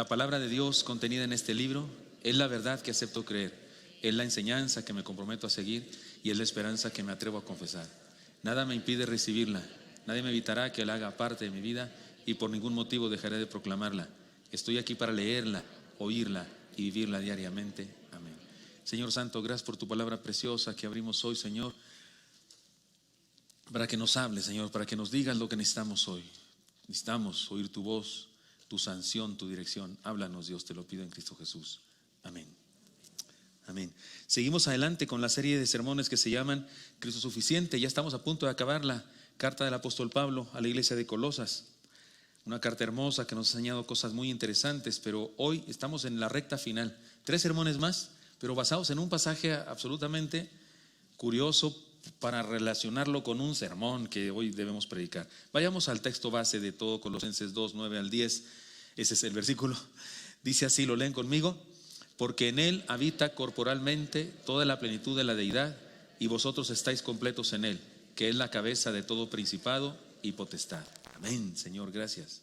la palabra de Dios contenida en este libro es la verdad que acepto creer, es la enseñanza que me comprometo a seguir y es la esperanza que me atrevo a confesar. Nada me impide recibirla, nadie me evitará que la haga parte de mi vida y por ningún motivo dejaré de proclamarla. Estoy aquí para leerla, oírla y vivirla diariamente. Amén. Señor Santo, gracias por tu palabra preciosa que abrimos hoy, Señor, para que nos hables, Señor, para que nos digas lo que necesitamos hoy. Necesitamos oír tu voz, tu sanción, tu dirección. Háblanos, Dios, te lo pido en Cristo Jesús. Amén. Amén. Seguimos adelante con la serie de sermones que se llaman Cristo Suficiente. Ya estamos a punto de acabar la carta del apóstol Pablo a la iglesia de Colosas. Una carta hermosa que nos ha enseñado cosas muy interesantes, pero hoy estamos en la recta final. 3 sermones más, pero basados en un pasaje absolutamente curioso para relacionarlo con un sermón que hoy debemos predicar. Vayamos al texto base de todo, Colosenses 2, 9 al 10. Ese es el versículo. Dice así, lo leen conmigo: porque en él habita corporalmente toda la plenitud de la deidad, y vosotros estáis completos en él, que es la cabeza de todo principado y potestad. Amén, Señor, gracias.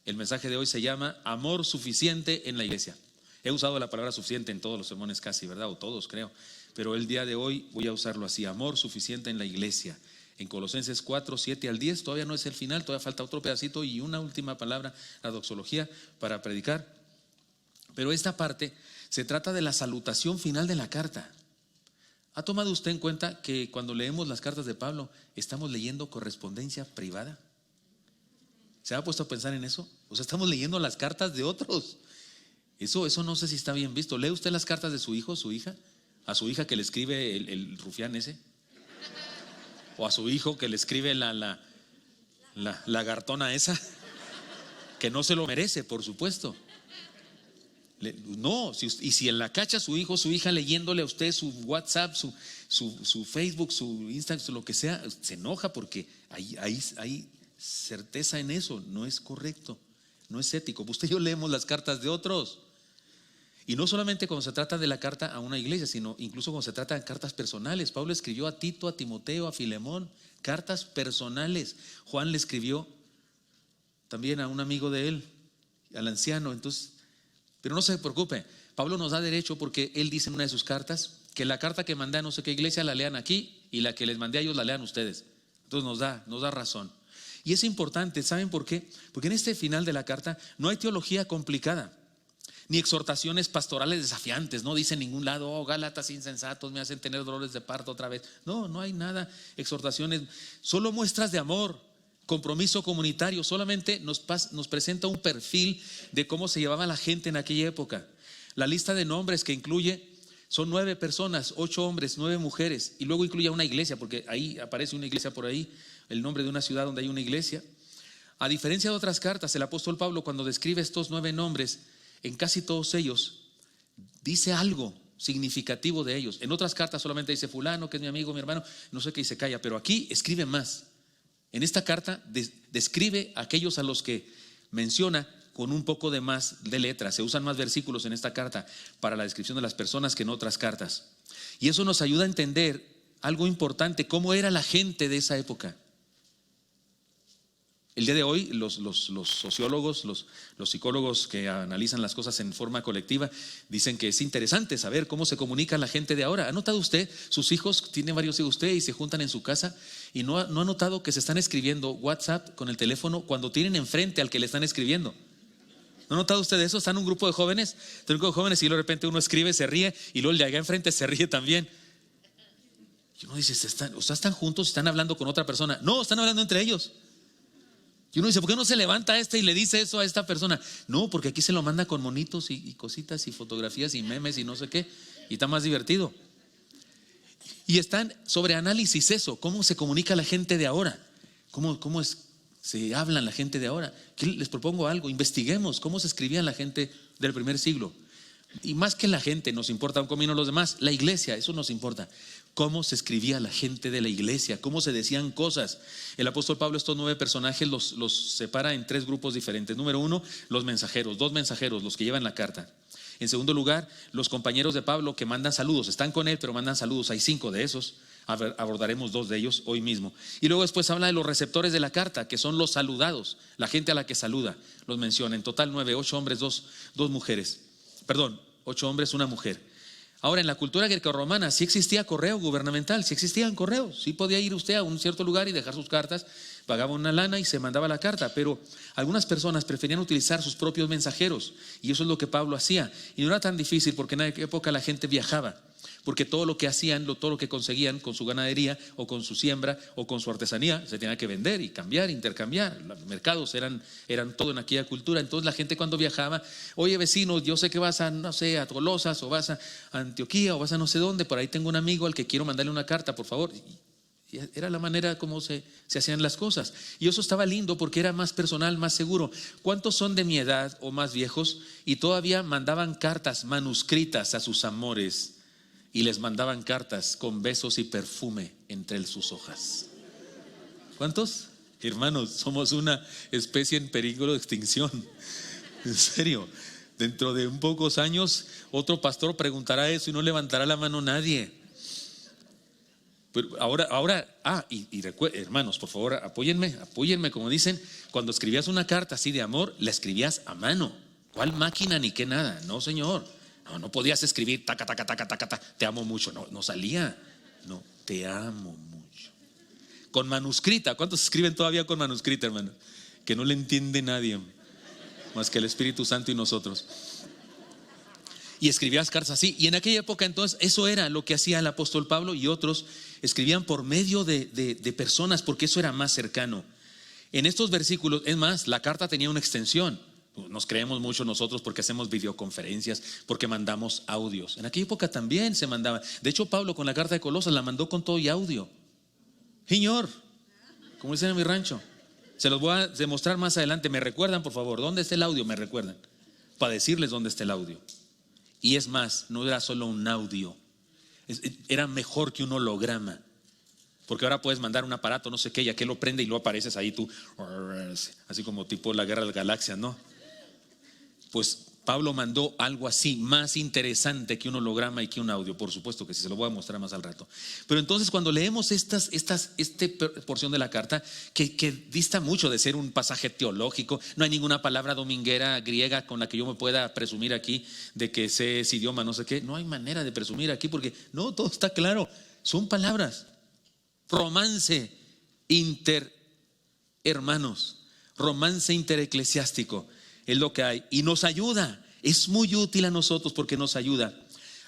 El mensaje de hoy se llama amor suficiente en la iglesia. He usado la palabra suficiente en todos los sermones casi, ¿verdad? O todos, creo. Pero el día de hoy voy a usarlo así: amor suficiente en la iglesia. En Colosenses 4, 7 al 10, todavía no es el final, todavía falta otro pedacito y una última palabra, la doxología, para predicar. Pero esta parte se trata de la salutación final de la carta. ¿Ha tomado usted en cuenta que cuando leemos las cartas de Pablo estamos leyendo correspondencia privada? ¿Se ha puesto a pensar en eso? O sea, estamos leyendo las cartas de otros. Eso no sé si está bien visto. ¿Lee usted las cartas de su hijo, su hija? A su hija que le escribe el rufián ese, o a su hijo que le escribe la lagartona esa, que no se lo merece, por supuesto. No, y si la cacha su hijo, su hija leyéndole a usted su WhatsApp, su Facebook, su Instagram, lo que sea, se enoja porque hay certeza en eso. No es correcto, no es ético. Usted y yo leemos las cartas de otros. Y no solamente cuando se trata de la carta a una iglesia, sino incluso cuando se trata de cartas personales. Pablo escribió a Tito, a Timoteo, a Filemón, cartas personales. Juan le escribió también a un amigo de él, al anciano. Entonces, pero no se preocupe, Pablo nos da derecho porque él dice en una de sus cartas que la carta que mandé a no sé qué iglesia la lean aquí y la que les mandé a ellos la lean ustedes. Entonces nos da razón. Y es importante, ¿saben por qué? Porque en este final de la carta no hay teología complicada, ni exhortaciones pastorales desafiantes. No dice en ningún lado: oh, Gálatas insensatos, me hacen tener dolores de parto otra vez. No hay nada, exhortaciones, solo muestras de amor, compromiso comunitario. Solamente nos presenta un perfil de cómo se llevaba la gente en aquella época. La lista de nombres que incluye son 9 personas, 8 hombres, 9 mujeres, y luego incluye una iglesia, porque ahí aparece una iglesia por ahí, el nombre de una ciudad donde hay una iglesia. A diferencia de otras cartas, el apóstol Pablo, cuando describe estos 9 nombres, en casi todos ellos dice algo significativo de ellos. En otras cartas solamente dice fulano, que es mi amigo, mi hermano, no sé qué, y se calla. Pero aquí escribe más. En esta carta describe a aquellos a los que menciona con un poco de más de letras. Se usan más versículos en esta carta para la descripción de las personas que en otras cartas. Y eso nos ayuda a entender algo importante: cómo era la gente de esa época. El día de hoy los sociólogos, los psicólogos que analizan las cosas en forma colectiva dicen que es interesante saber cómo se comunica la gente de ahora. ¿Ha notado usted? Sus hijos, tiene varios hijos usted, y se juntan en su casa, y no ha notado que se están escribiendo WhatsApp con el teléfono cuando tienen enfrente al que le están escribiendo. ¿No ha notado usted eso? Están un grupo de jóvenes, y luego de repente uno escribe, se ríe, y luego el de allá enfrente se ríe también. Y uno dice: ¿están juntos y están hablando con otra persona? No, están hablando entre ellos. Y uno dice: ¿por qué no se levanta y le dice eso a esta persona? No, porque aquí se lo manda con monitos y cositas y fotografías y memes y no sé qué, y está más divertido. Y están sobre análisis eso, cómo se comunica la gente de ahora, cómo se hablan la gente de ahora. Les propongo algo: investiguemos cómo se escribía la gente del primer siglo. Y más que la gente, nos importa un comino los demás, la iglesia, eso nos importa. Cómo se escribía la gente de la iglesia, cómo se decían cosas. El apóstol Pablo estos 9 personajes los separa en 3 grupos diferentes. Número 1, los mensajeros, 2 mensajeros, los que llevan la carta. En segundo lugar, los compañeros de Pablo que mandan saludos, están con él pero mandan saludos, hay 5 de esos. Abordaremos 2 de ellos hoy mismo. Y luego después habla de los receptores de la carta, que son los saludados, la gente a la que saluda. Los menciona. En total 9, 8 hombres, 2 mujeres. Perdón, 8 hombres, 1 mujer. Ahora, en la cultura grecorromana sí existía correo gubernamental, sí existían correos, sí podía ir usted a un cierto lugar y dejar sus cartas, pagaba una lana y se mandaba la carta, pero algunas personas preferían utilizar sus propios mensajeros, y eso es lo que Pablo hacía. Y no era tan difícil porque en aquella época la gente viajaba, porque todo lo que hacían, todo lo que conseguían con su ganadería o con su siembra o con su artesanía se tenía que vender y cambiar, intercambiar. Los mercados eran todo en aquella cultura. Entonces la gente cuando viajaba, oye vecino, yo sé que vas a, no sé, a Tolosas o vas a Antioquía o vas a no sé dónde, por ahí tengo un amigo al que quiero mandarle una carta, por favor. Y era la manera como se hacían las cosas. Y eso estaba lindo porque era más personal, más seguro. ¿Cuántos son de mi edad o más viejos y todavía mandaban cartas manuscritas a sus amores? Y les mandaban cartas con besos y perfume entre sus hojas. ¿Cuántos? Hermanos, somos una especie en peligro de extinción. En serio, dentro de un pocos años otro pastor preguntará eso y no levantará la mano nadie. Pero hermanos, por favor, apóyenme, como dicen, cuando escribías una carta así de amor, la escribías a mano. ¿Cuál máquina ni qué nada? No, señor. No podías escribir taca, taca, taca, taca, taca, te amo mucho. No salía. No, te amo mucho. Con manuscrita. ¿Cuántos escriben todavía con manuscrita, hermano? Que no le entiende nadie más que el Espíritu Santo y nosotros. Y escribías cartas así. Y en aquella época entonces eso era lo que hacía el apóstol Pablo, y otros escribían por medio de personas, porque eso era más cercano. En estos versículos, es más, la carta tenía una extensión. Nos creemos mucho nosotros porque hacemos videoconferencias, porque mandamos audios. En aquella época también se mandaba. De hecho, Pablo con la carta de Colosas la mandó con todo y audio. Señor, como dicen en mi rancho. Se los voy a demostrar más adelante. Me recuerdan, por favor, ¿dónde está el audio? Me recuerdan, para decirles dónde está el audio. Y es más, no era solo un audio, era mejor que un holograma. Porque ahora puedes mandar un aparato, no sé qué, y aquel lo prende y lo apareces ahí tú, así como tipo la guerra de las galaxias, ¿no? Pues Pablo mandó algo así, más interesante que un holograma y que un audio. Por supuesto que sí, se lo voy a mostrar más al rato. Pero entonces cuando leemos esta porción de la carta, que dista mucho de ser un pasaje teológico, no hay ninguna palabra dominguera griega con la que yo me pueda presumir aquí de que sé ese idioma, no sé qué. No hay manera de presumir aquí porque no, todo está claro. Son palabras. Romance hermanos, romance intereclesiástico es lo que hay, y nos ayuda, es muy útil a nosotros porque nos ayuda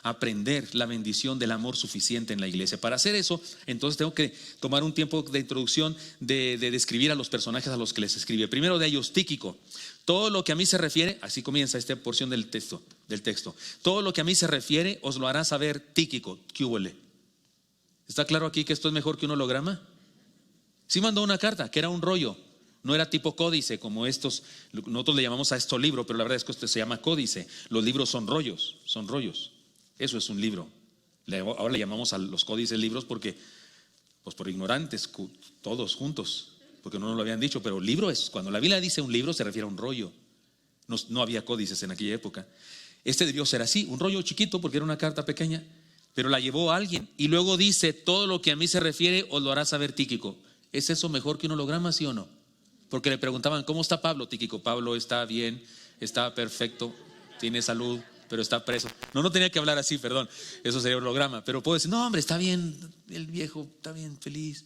a aprender la bendición del amor suficiente en la iglesia. Para hacer eso, entonces tengo que tomar un tiempo de introducción de describir a los personajes a los que les escribe. Primero de ellos, Tíquico. Todo lo que a mí se refiere, así comienza esta porción del texto. Todo lo que a mí se refiere os lo hará saber Tíquico. ¿Qué huele? ¿Está claro aquí que esto es mejor que un holograma? Sí mandó una carta que era un rollo. No era tipo códice como estos, nosotros le llamamos a esto libro, pero la verdad es que esto se llama códice. Los libros son rollos. Eso es un libro. Ahora le llamamos a los códices libros porque, pues por ignorantes, todos juntos, porque no nos lo habían dicho. Pero libro es, cuando la Biblia dice un libro se refiere a un rollo. No había códices en aquella época. Este debió ser así, un rollo chiquito porque era una carta pequeña, pero la llevó a alguien. Y luego dice, todo lo que a mí se refiere os lo hará saber Tíquico. ¿Es eso mejor que un holograma, sí o no? Porque le preguntaban, ¿cómo está Pablo? Tíquico, Pablo está bien, está perfecto, tiene salud, pero está preso. No tenía que hablar así, perdón, eso sería un holograma. Pero puedo decir, no hombre, está bien, el viejo está bien, feliz.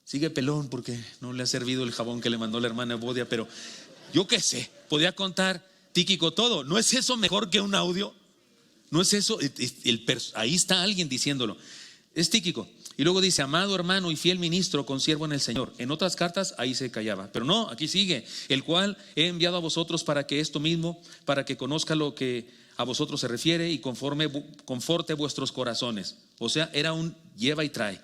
Sigue pelón porque no le ha servido el jabón que le mandó la hermana Bodia, pero yo qué sé, podía contar Tíquico todo. ¿No es eso mejor que un audio? ¿No es eso? Ahí está alguien diciéndolo. Es Tíquico. Y luego dice, amado hermano y fiel ministro, consiervo en el Señor. En otras cartas ahí se callaba, pero no, aquí sigue. El cual he enviado a vosotros para que esto mismo, para que conozca lo que a vosotros se refiere y conforte vuestros corazones. O sea, era un lleva y trae.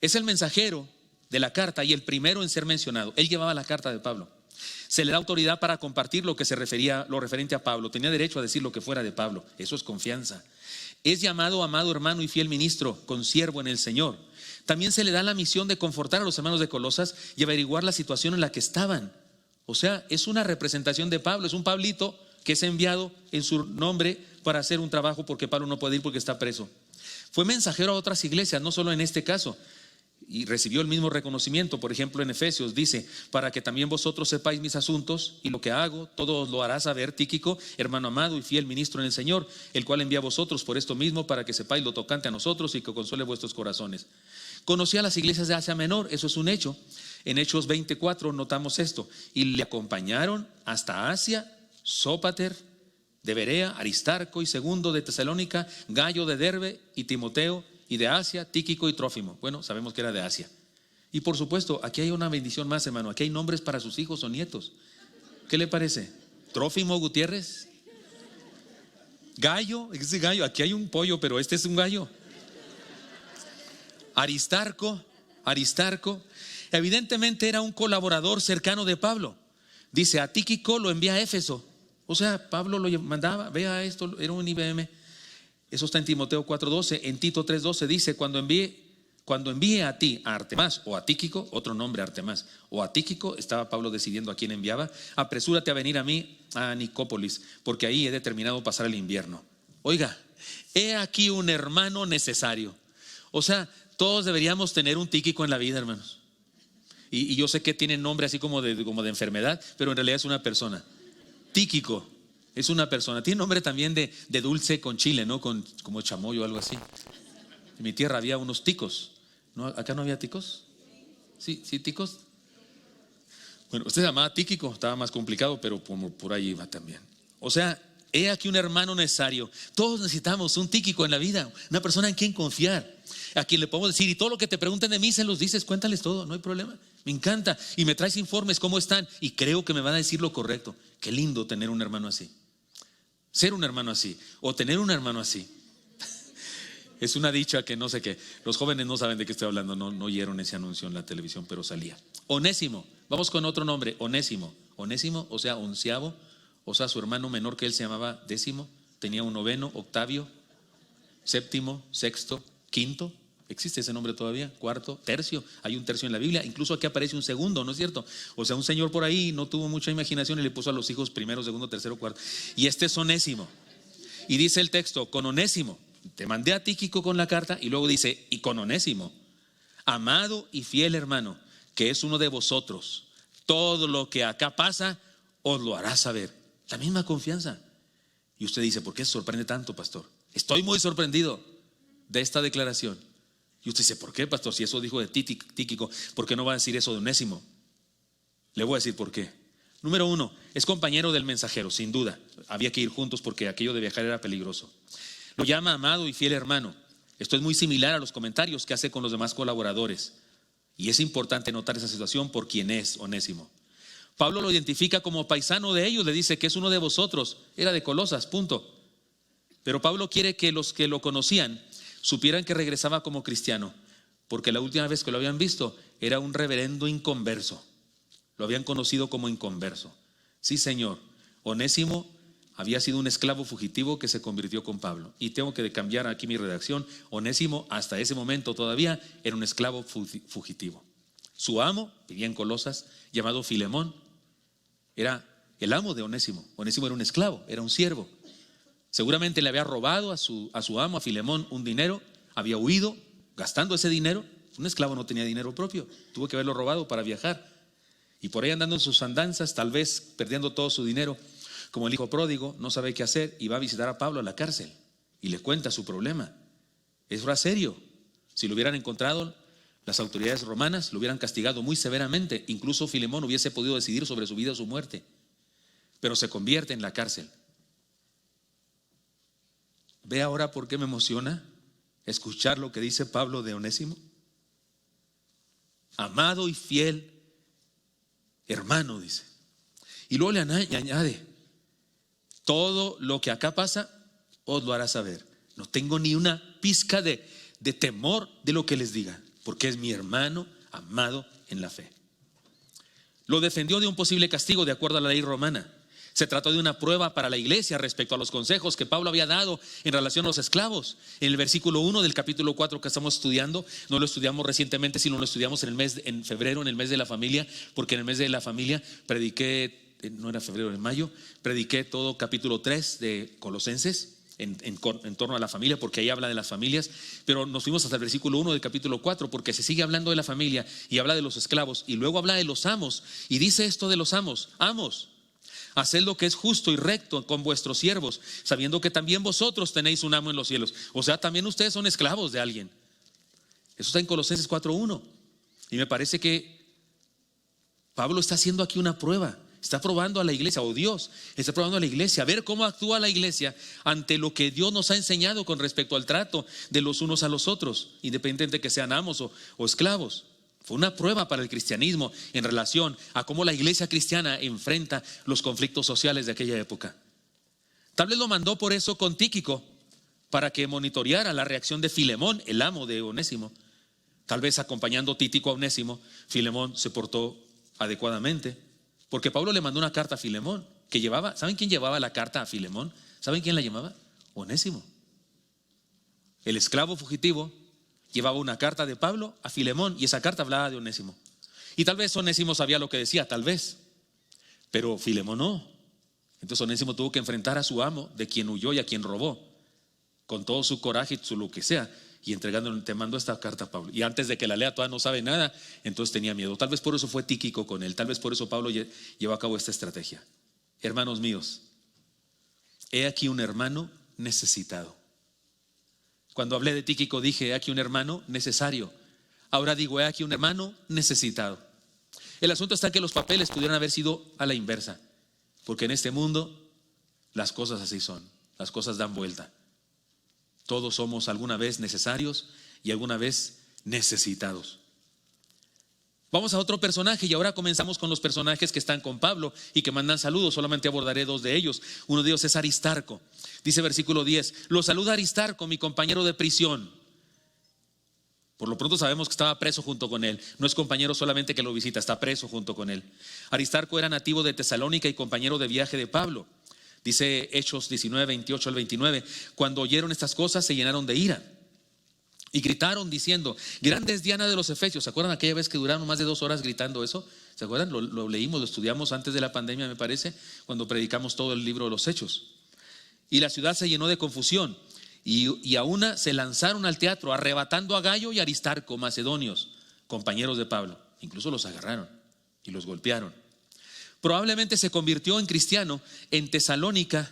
Es el mensajero de la carta y el primero en ser mencionado. Él llevaba la carta de Pablo. Se le da autoridad para compartir lo referente a Pablo. Tenía derecho a decir lo que fuera de Pablo. Eso es confianza. Es llamado amado hermano y fiel ministro, consiervo en el Señor. También se le da la misión de confortar a los hermanos de Colosas y averiguar la situación en la que estaban. O sea, es una representación de Pablo, es un Pablito que es enviado en su nombre para hacer un trabajo porque Pablo no puede ir porque está preso. Fue mensajero a otras iglesias, no solo en este caso, y recibió el mismo reconocimiento. Por ejemplo, en Efesios dice: para que también vosotros sepáis mis asuntos y lo que hago, todo os lo hará saber Tíquico, hermano amado y fiel ministro en el Señor, el cual envía a vosotros por esto mismo, para que sepáis lo tocante a nosotros y que consuele vuestros corazones. Conocía las iglesias de Asia Menor, eso es un hecho. En Hechos 24 notamos esto: y le acompañaron hasta Asia Sópater de Berea, Aristarco y Segundo de Tesalónica, Gallo de Derbe y Timoteo, y de Asia, Tíquico y Trófimo. Bueno, sabemos que era de Asia. Y por supuesto, aquí hay una bendición más, hermano. Aquí hay nombres para sus hijos o nietos. ¿Qué le parece? Trófimo Gutiérrez, Gallo, ese gallo, aquí hay un pollo, pero este es un gallo. Aristarco, evidentemente era un colaborador cercano de Pablo. Dice: a Tíquico lo envía a Éfeso. O sea, Pablo lo mandaba, vea esto, era un IBM. Eso está en Timoteo 4:12. En Tito 3:12 dice: cuando envíe a ti a Artemas o a Tíquico, otro nombre Artemas, o a Tíquico, estaba Pablo decidiendo a quién enviaba, apresúrate a venir a mí a Nicópolis, porque ahí he determinado pasar el invierno. Oiga, he aquí un hermano necesario. O sea, todos deberíamos tener un Tíquico en la vida, hermanos. Y yo sé que tiene nombre así como de enfermedad, pero en realidad es una persona. Tíquico es una persona. Tiene nombre también de dulce con chile, ¿no? Como chamoy o algo así. En mi tierra había unos ticos. ¿No? ¿Acá no había ticos? Sí, ticos. Bueno, usted se llamaba Tíquico, estaba más complicado, pero por ahí iba también. O sea, he aquí un hermano necesario. Todos necesitamos un Tíquico en la vida, una persona en quien confiar, a quien le podemos decir: y todo lo que te pregunten de mí se los dices, cuéntales todo, no hay problema. Me encanta, y me traes informes, cómo están, y creo que me van a decir lo correcto. Qué lindo tener un hermano así, ser un hermano así, o tener un hermano así. Es una dicha que no sé qué. Los jóvenes no saben de qué estoy hablando, no oyeron ese anuncio en la televisión, pero salía. Onésimo, vamos con otro nombre, Onésimo, o sea, onceavo, o sea, su hermano menor que él se llamaba décimo, tenía un noveno, octavio, séptimo, sexto, quinto. ¿Existe ese nombre todavía? Cuarto, tercio. Hay un tercio en la Biblia. Incluso aquí aparece un segundo, ¿no es cierto? O sea, un señor por ahí no tuvo mucha imaginación y le puso a los hijos primero, segundo, tercero, cuarto. Y este es Onésimo. Y dice el texto: con Onésimo te mandé a Tíquico con la carta. Y luego dice: y con Onésimo, amado y fiel hermano, que es uno de vosotros, todo lo que acá pasa os lo hará saber. La misma confianza. Y usted dice: ¿por qué se sorprende tanto, pastor? Estoy muy sorprendido de esta declaración. Y usted dice: ¿por qué, pastor? Si eso dijo de Tíquico, ¿por qué no va a decir eso de Onésimo? Le voy a decir por qué. Número uno, es compañero del mensajero, sin duda. Había que ir juntos porque aquello de viajar era peligroso. Lo llama amado y fiel hermano. Esto es muy similar a los comentarios que hace con los demás colaboradores. Y es importante notar esa situación por quién es Onésimo. Pablo lo identifica como paisano de ellos, le dice que es uno de vosotros. Era de Colosas, punto. Pero Pablo quiere que los que lo conocían supieran que regresaba como cristiano, porque la última vez que lo habían visto era un reverendo inconverso. Lo habían conocido como inconverso. Sí, señor, Onésimo había sido un esclavo fugitivo que se convirtió con Pablo. Y tengo que cambiar aquí mi redacción. Onésimo hasta ese momento todavía era un esclavo fugitivo. Su amo, vivía en Colosas, llamado Filemón, era el amo de Onésimo. Onésimo era un esclavo, era un siervo. Seguramente le había robado a su amo, a Filemón, un dinero. Había huido gastando ese dinero. Un esclavo no tenía dinero propio, tuvo que haberlo robado para viajar. Y por ahí andando en sus andanzas, tal vez perdiendo todo su dinero, como el hijo pródigo, no sabe qué hacer y va a visitar a Pablo a la cárcel y le cuenta su problema. Eso era serio. Si lo hubieran encontrado, las autoridades romanas lo hubieran castigado muy severamente. Incluso Filemón hubiese podido decidir sobre su vida o su muerte. Pero se convierte en la cárcel. ¿Ve ahora por qué me emociona escuchar lo que dice Pablo de Onésimo? Amado y fiel hermano, dice. Y luego le añade: todo lo que acá pasa os lo hará saber. No tengo ni una pizca de temor de lo que les diga, porque es mi hermano amado en la fe. Lo defendió de un posible castigo de acuerdo a la ley romana. Se trató de una prueba para la iglesia respecto a los consejos que Pablo había dado en relación a los esclavos. En el versículo 1 del capítulo 4 que estamos estudiando, no lo estudiamos recientemente, sino lo estudiamos en febrero, en el mes de la familia, porque en el mes de la familia prediqué, no era febrero, en mayo, prediqué todo capítulo 3 de Colosenses. en torno a la familia, porque ahí habla de las familias, pero nos fuimos hasta el versículo 1 del capítulo 4, porque se sigue hablando de la familia y habla de los esclavos, y luego habla de los amos, y dice esto de los amos: amos, haced lo que es justo y recto con vuestros siervos, sabiendo que también vosotros tenéis un amo en los cielos. O sea, también ustedes son esclavos de alguien. Eso está en Colosenses 4:1. Y me parece que Pablo está haciendo aquí una prueba. Está probando a la iglesia, o Dios está probando a la iglesia, a ver cómo actúa la iglesia ante lo que Dios nos ha enseñado con respecto al trato de los unos a los otros, independientemente de que sean amos o esclavos. Fue una prueba para el cristianismo en relación a cómo la iglesia cristiana enfrenta los conflictos sociales de aquella época. Tal vez lo mandó por eso con Tíquico, para que monitoreara la reacción de Filemón, el amo de Onésimo. Tal vez acompañando Tíquico a Onésimo, Filemón se portó adecuadamente. Porque Pablo le mandó una carta a Filemón, que llevaba, ¿saben quién llevaba la carta a Filemón? ¿Saben quién la llamaba? Onésimo. El esclavo fugitivo llevaba una carta de Pablo a Filemón, y esa carta hablaba de Onésimo. Y tal vez Onésimo sabía lo que decía, tal vez, pero Filemón no. Entonces Onésimo tuvo que enfrentar a su amo, de quien huyó y a quien robó, con todo su coraje y su lo que sea, y entregándole: te mando esta carta a Pablo. Y antes de que la lea todavía no sabe nada, entonces tenía miedo. Tal vez por eso fue Tíquico con él, tal vez por eso Pablo llevó a cabo esta estrategia. Hermanos míos, he aquí un hermano necesitado. Cuando hablé de Tíquico dije: he aquí un hermano necesario. Ahora digo: he aquí un hermano necesitado. El asunto está en que los papeles pudieran haber sido a la inversa, porque en este mundo las cosas así son, las cosas dan vuelta. Todos somos alguna vez necesarios y alguna vez necesitados. Vamos a otro personaje, y ahora comenzamos con los personajes que están con Pablo y que mandan saludos. Solamente abordaré dos de ellos. Uno de ellos es Aristarco. Dice versículo 10: lo saluda Aristarco, mi compañero de prisión. Por lo pronto sabemos que estaba preso junto con él. No es compañero solamente que lo visita, está preso junto con él. Aristarco era nativo de Tesalónica y compañero de viaje de Pablo. Dice Hechos 19, 28 al 29: cuando oyeron estas cosas se llenaron de ira y gritaron diciendo: grande es Diana de los Efesios. ¿Se acuerdan aquella vez que duraron más de 2 horas gritando eso? ¿Se acuerdan? Lo leímos, lo estudiamos antes de la pandemia, me parece, cuando predicamos todo el libro de los Hechos. Y la ciudad se llenó de confusión, y a una se lanzaron al teatro, arrebatando a Gayo y Aristarco, macedonios, compañeros de Pablo. Incluso los agarraron y los golpearon. Probablemente se convirtió en cristiano en Tesalónica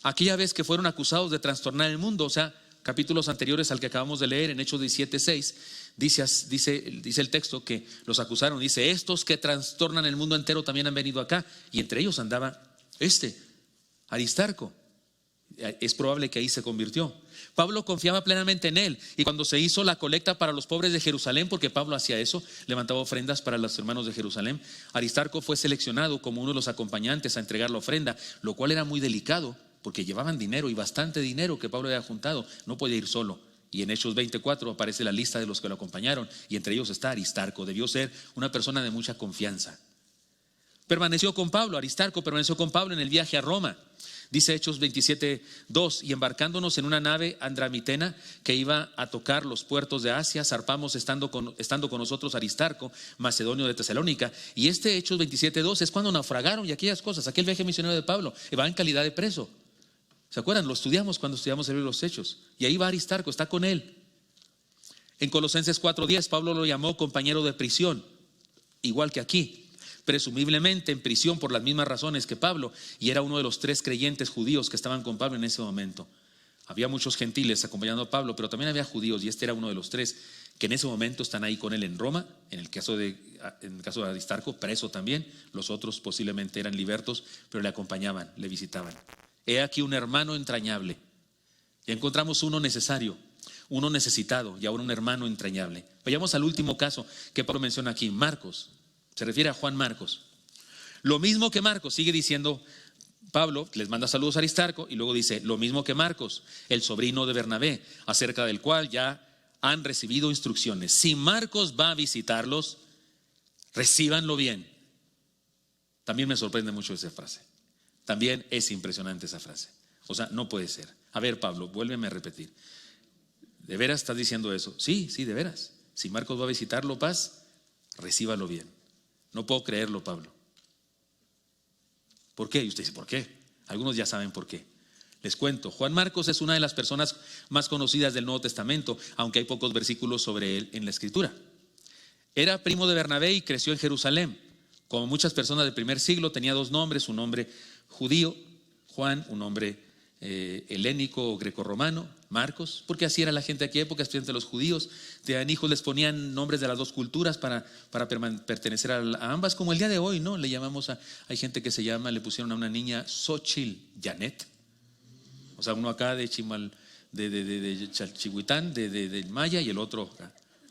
aquella vez que fueron acusados de trastornar el mundo. O sea, capítulos anteriores al que acabamos de leer, en Hechos 17:6, dice el texto que los acusaron. Dice: estos que trastornan el mundo entero también han venido acá. Y entre ellos andaba Aristarco. Es probable que ahí se convirtió. Pablo confiaba plenamente en él, y cuando se hizo la colecta para los pobres de Jerusalén, porque Pablo hacía eso, levantaba ofrendas para los hermanos de Jerusalén, Aristarco fue seleccionado como uno de los acompañantes a entregar la ofrenda, lo cual era muy delicado, porque llevaban dinero, y bastante dinero que Pablo había juntado. No podía ir solo. Y en Hechos 24 aparece la lista de los que lo acompañaron, y entre ellos está Aristarco. Debió ser una persona de mucha confianza. Aristarco permaneció con Pablo en el viaje a Roma. Dice Hechos 27:2: y embarcándonos en una nave andramitena que iba a tocar los puertos de Asia, zarpamos estando con nosotros Aristarco, macedonio de Tesalónica. Y Hechos 27:2 es cuando naufragaron y aquellas cosas, aquel viaje misionero de Pablo. Va en calidad de preso. ¿Se acuerdan? Lo estudiamos cuando estudiamos el libro de los Hechos. Y ahí va Aristarco, está con él. En Colosenses 4:10 Pablo lo llamó compañero de prisión, igual que aquí. Presumiblemente en prisión por las mismas razones que Pablo, y era uno de los 3 creyentes judíos que estaban con Pablo en ese momento. Había muchos gentiles acompañando a Pablo, pero también había judíos, y este era uno de los 3 que en ese momento están ahí con él en Roma. En el caso de Aristarco, preso también. Los otros posiblemente eran libertos, pero le acompañaban, le visitaban. He aquí un hermano entrañable. Ya encontramos uno necesario, uno necesitado, y ahora un hermano entrañable. Vayamos al último caso que Pablo menciona aquí, Marcos. Se refiere a Juan Marcos. Lo mismo que Marcos, sigue diciendo Pablo, les manda saludos a Aristarco, y luego dice: lo mismo que Marcos, el sobrino de Bernabé, acerca del cual ya han recibido instrucciones. Si Marcos va a visitarlos, recíbanlo bien. También me sorprende mucho esa frase. También es impresionante esa frase. O sea, no puede ser. A ver, Pablo, vuélveme a repetir. ¿De veras estás diciendo eso? Sí, de veras. Si Marcos va a visitarlo, recíbalo bien. No puedo creerlo, Pablo. ¿Por qué? Y usted dice: ¿por qué? Algunos ya saben por qué. Les cuento, Juan Marcos es una de las personas más conocidas del Nuevo Testamento, aunque hay pocos versículos sobre él en la Escritura. Era primo de Bernabé y creció en Jerusalén. Como muchas personas del primer siglo, tenía dos nombres: un nombre judío, Juan; un nombre helénico o grecorromano, Marcos, porque así era la gente de aquella época, especialmente los judíos. Tenían hijos, les ponían nombres de las dos culturas para pertenecer a ambas, como el día de hoy, ¿no? Le llamamos hay gente que le pusieron a una niña Xochitl Janet. O sea, uno acá de Chimal, de Chalchihuitán, de Maya, y el otro,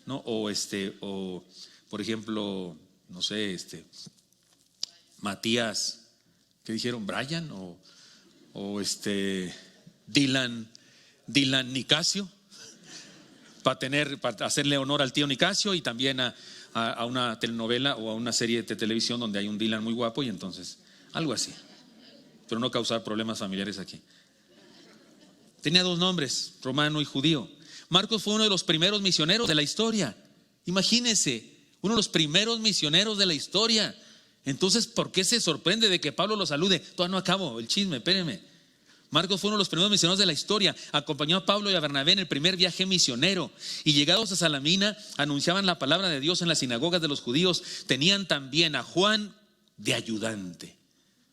¿no? O por ejemplo, no sé, Matías, ¿qué dijeron? Brian, o Dylan Nicasio, para hacerle honor al tío Nicasio, y también a una telenovela o a una serie de televisión donde hay un Dylan muy guapo, y entonces, algo así, pero no causar problemas familiares aquí. Tenía dos nombres, romano y judío. Marcos fue uno de los primeros misioneros de la historia. Imagínense, uno de los primeros misioneros de la historia. Entonces, ¿por qué se sorprende de que Pablo lo salude? Todavía no acabo el chisme, espérenme. Marcos fue uno de los primeros misioneros de la historia. Acompañó a Pablo y a Bernabé en el primer viaje misionero. Y llegados a Salamina, anunciaban la palabra de Dios en las sinagogas de los judíos. Tenían también a Juan de ayudante.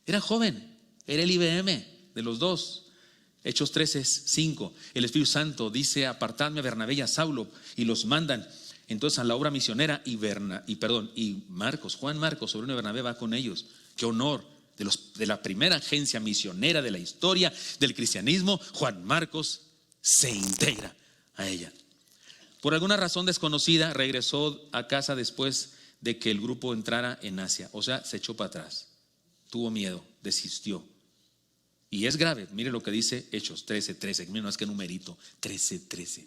Era joven, era el IBM de los dos. Hechos 13:5. El Espíritu Santo dice: apartadme a Bernabé y a Saulo, y los mandan entonces a la obra misionera. Y Juan Marcos, sobrino de Bernabé, va con ellos. Qué honor. De la primera agencia misionera de la historia del cristianismo, Juan Marcos se integra a ella. Por alguna razón desconocida, regresó a casa después de que el grupo entrara en Asia. O sea, se echó para atrás, tuvo miedo, desistió. Y es grave. Mire lo que dice Hechos 13:13. Mire, no es que numerito, 13:13.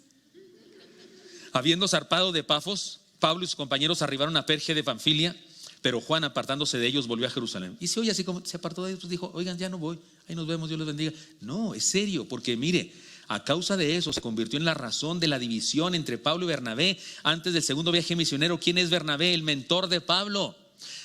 Habiendo zarpado de Pafos, Pablo y sus compañeros arribaron a Perge de Panfilia, pero Juan, apartándose de ellos, volvió a Jerusalén. Y si oye, así como se apartó de ellos, pues dijo: oigan, ya no voy, ahí nos vemos, Dios los bendiga. No, es serio, porque mire, a causa de eso se convirtió en la razón de la división entre Pablo y Bernabé antes del segundo viaje misionero. ¿Quién es Bernabé? El mentor de Pablo.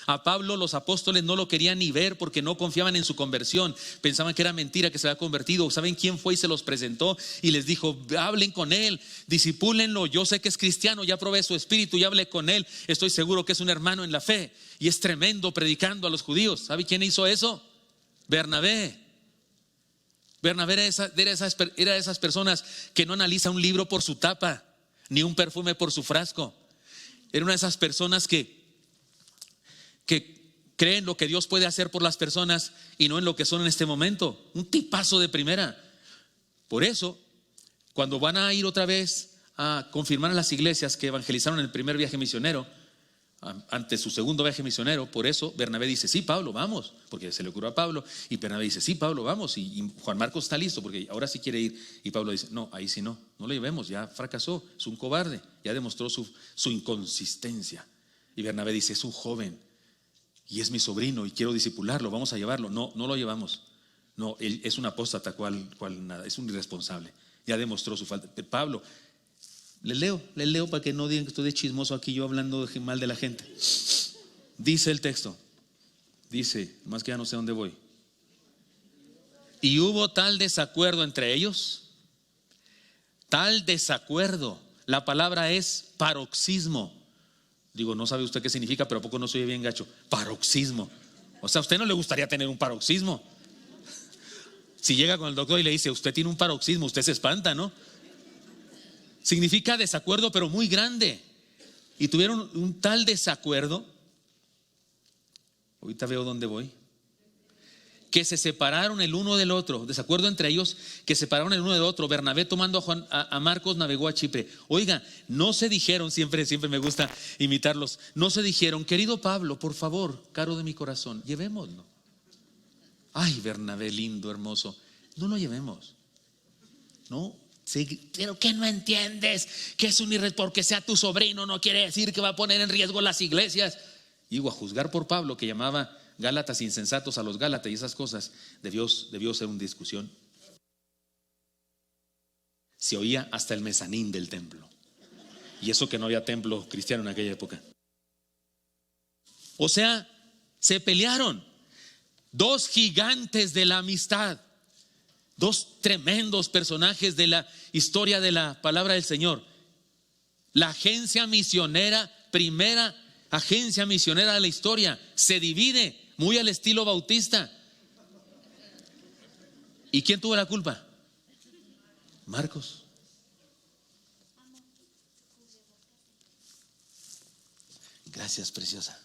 A Pablo los apóstoles no lo querían ni ver porque no confiaban en su conversión. Pensaban que era mentira que se había convertido. ¿Saben quién fue y se los presentó? Y les dijo: hablen con él, disipúlenlo. Yo sé que es cristiano, ya probé su espíritu, ya hablé con él. Estoy seguro que es un hermano en la fe y es tremendo predicando a los judíos. ¿Sabe quién hizo eso? Bernabé. Bernabé era de esas personas que no analiza un libro por su tapa, ni un perfume por su frasco. Era una de esas personas que creen lo que Dios puede hacer por las personas y no en lo que son en este momento. Un tipazo de primera. Por eso, cuando van a ir otra vez a confirmar a las iglesias que evangelizaron en el primer viaje misionero, ante su segundo viaje misionero, por eso Bernabé dice: sí, Pablo, vamos, porque se le ocurrió a Pablo. Y Bernabé dice: sí, Pablo, vamos. Y Juan Marcos está listo porque ahora sí quiere ir. Y Pablo dice: no, ahí sí no lo llevemos, ya fracasó, es un cobarde, ya demostró su inconsistencia. Y Bernabé dice: es un joven y es mi sobrino y quiero discipularlo, vamos a llevarlo. No lo llevamos. No, él es un apóstata cual nada, es un irresponsable, ya demostró su falta. Pablo, les leo para que no digan que estoy de chismoso aquí yo hablando mal de la gente. Dice el texto, dice, más que ya no sé dónde voy. Y hubo tal desacuerdo entre ellos, tal desacuerdo, la palabra es paroxismo. Digo, no sabe usted qué significa, pero ¿a poco no soy bien gacho? Paroxismo. O sea, ¿a usted no le gustaría tener un paroxismo? Si llega con el doctor y le dice: usted tiene un paroxismo, usted se espanta, ¿no? Significa desacuerdo, pero muy grande. Y tuvieron un tal desacuerdo, ahorita veo dónde voy, que se separaron el uno del otro. Desacuerdo entre ellos, que separaron el uno del otro. Bernabé, tomando a Marcos, navegó a Chipre. Oiga, no se dijeron, siempre me gusta imitarlos, no se dijeron: querido Pablo, por favor, caro de mi corazón, llevémoslo. Ay, Bernabé, lindo, hermoso, no lo llevemos. No, sí, pero ¿qué no entiendes? Que es porque sea tu sobrino no quiere decir que va a poner en riesgo las iglesias. Y a juzgar por Pablo, que llamaba Gálatas insensatos a los Gálatas y esas cosas, debió ser una discusión. Se oía hasta el mezanín del templo. Y eso que no había templo cristiano en aquella época. O sea, se pelearon. Dos gigantes de la amistad Dos tremendos personajes de la historia de la palabra del Señor. La agencia misionera, primera agencia misionera de la historia, se divide muy al estilo bautista. ¿Y quién tuvo la culpa? Marcos. Gracias, preciosa.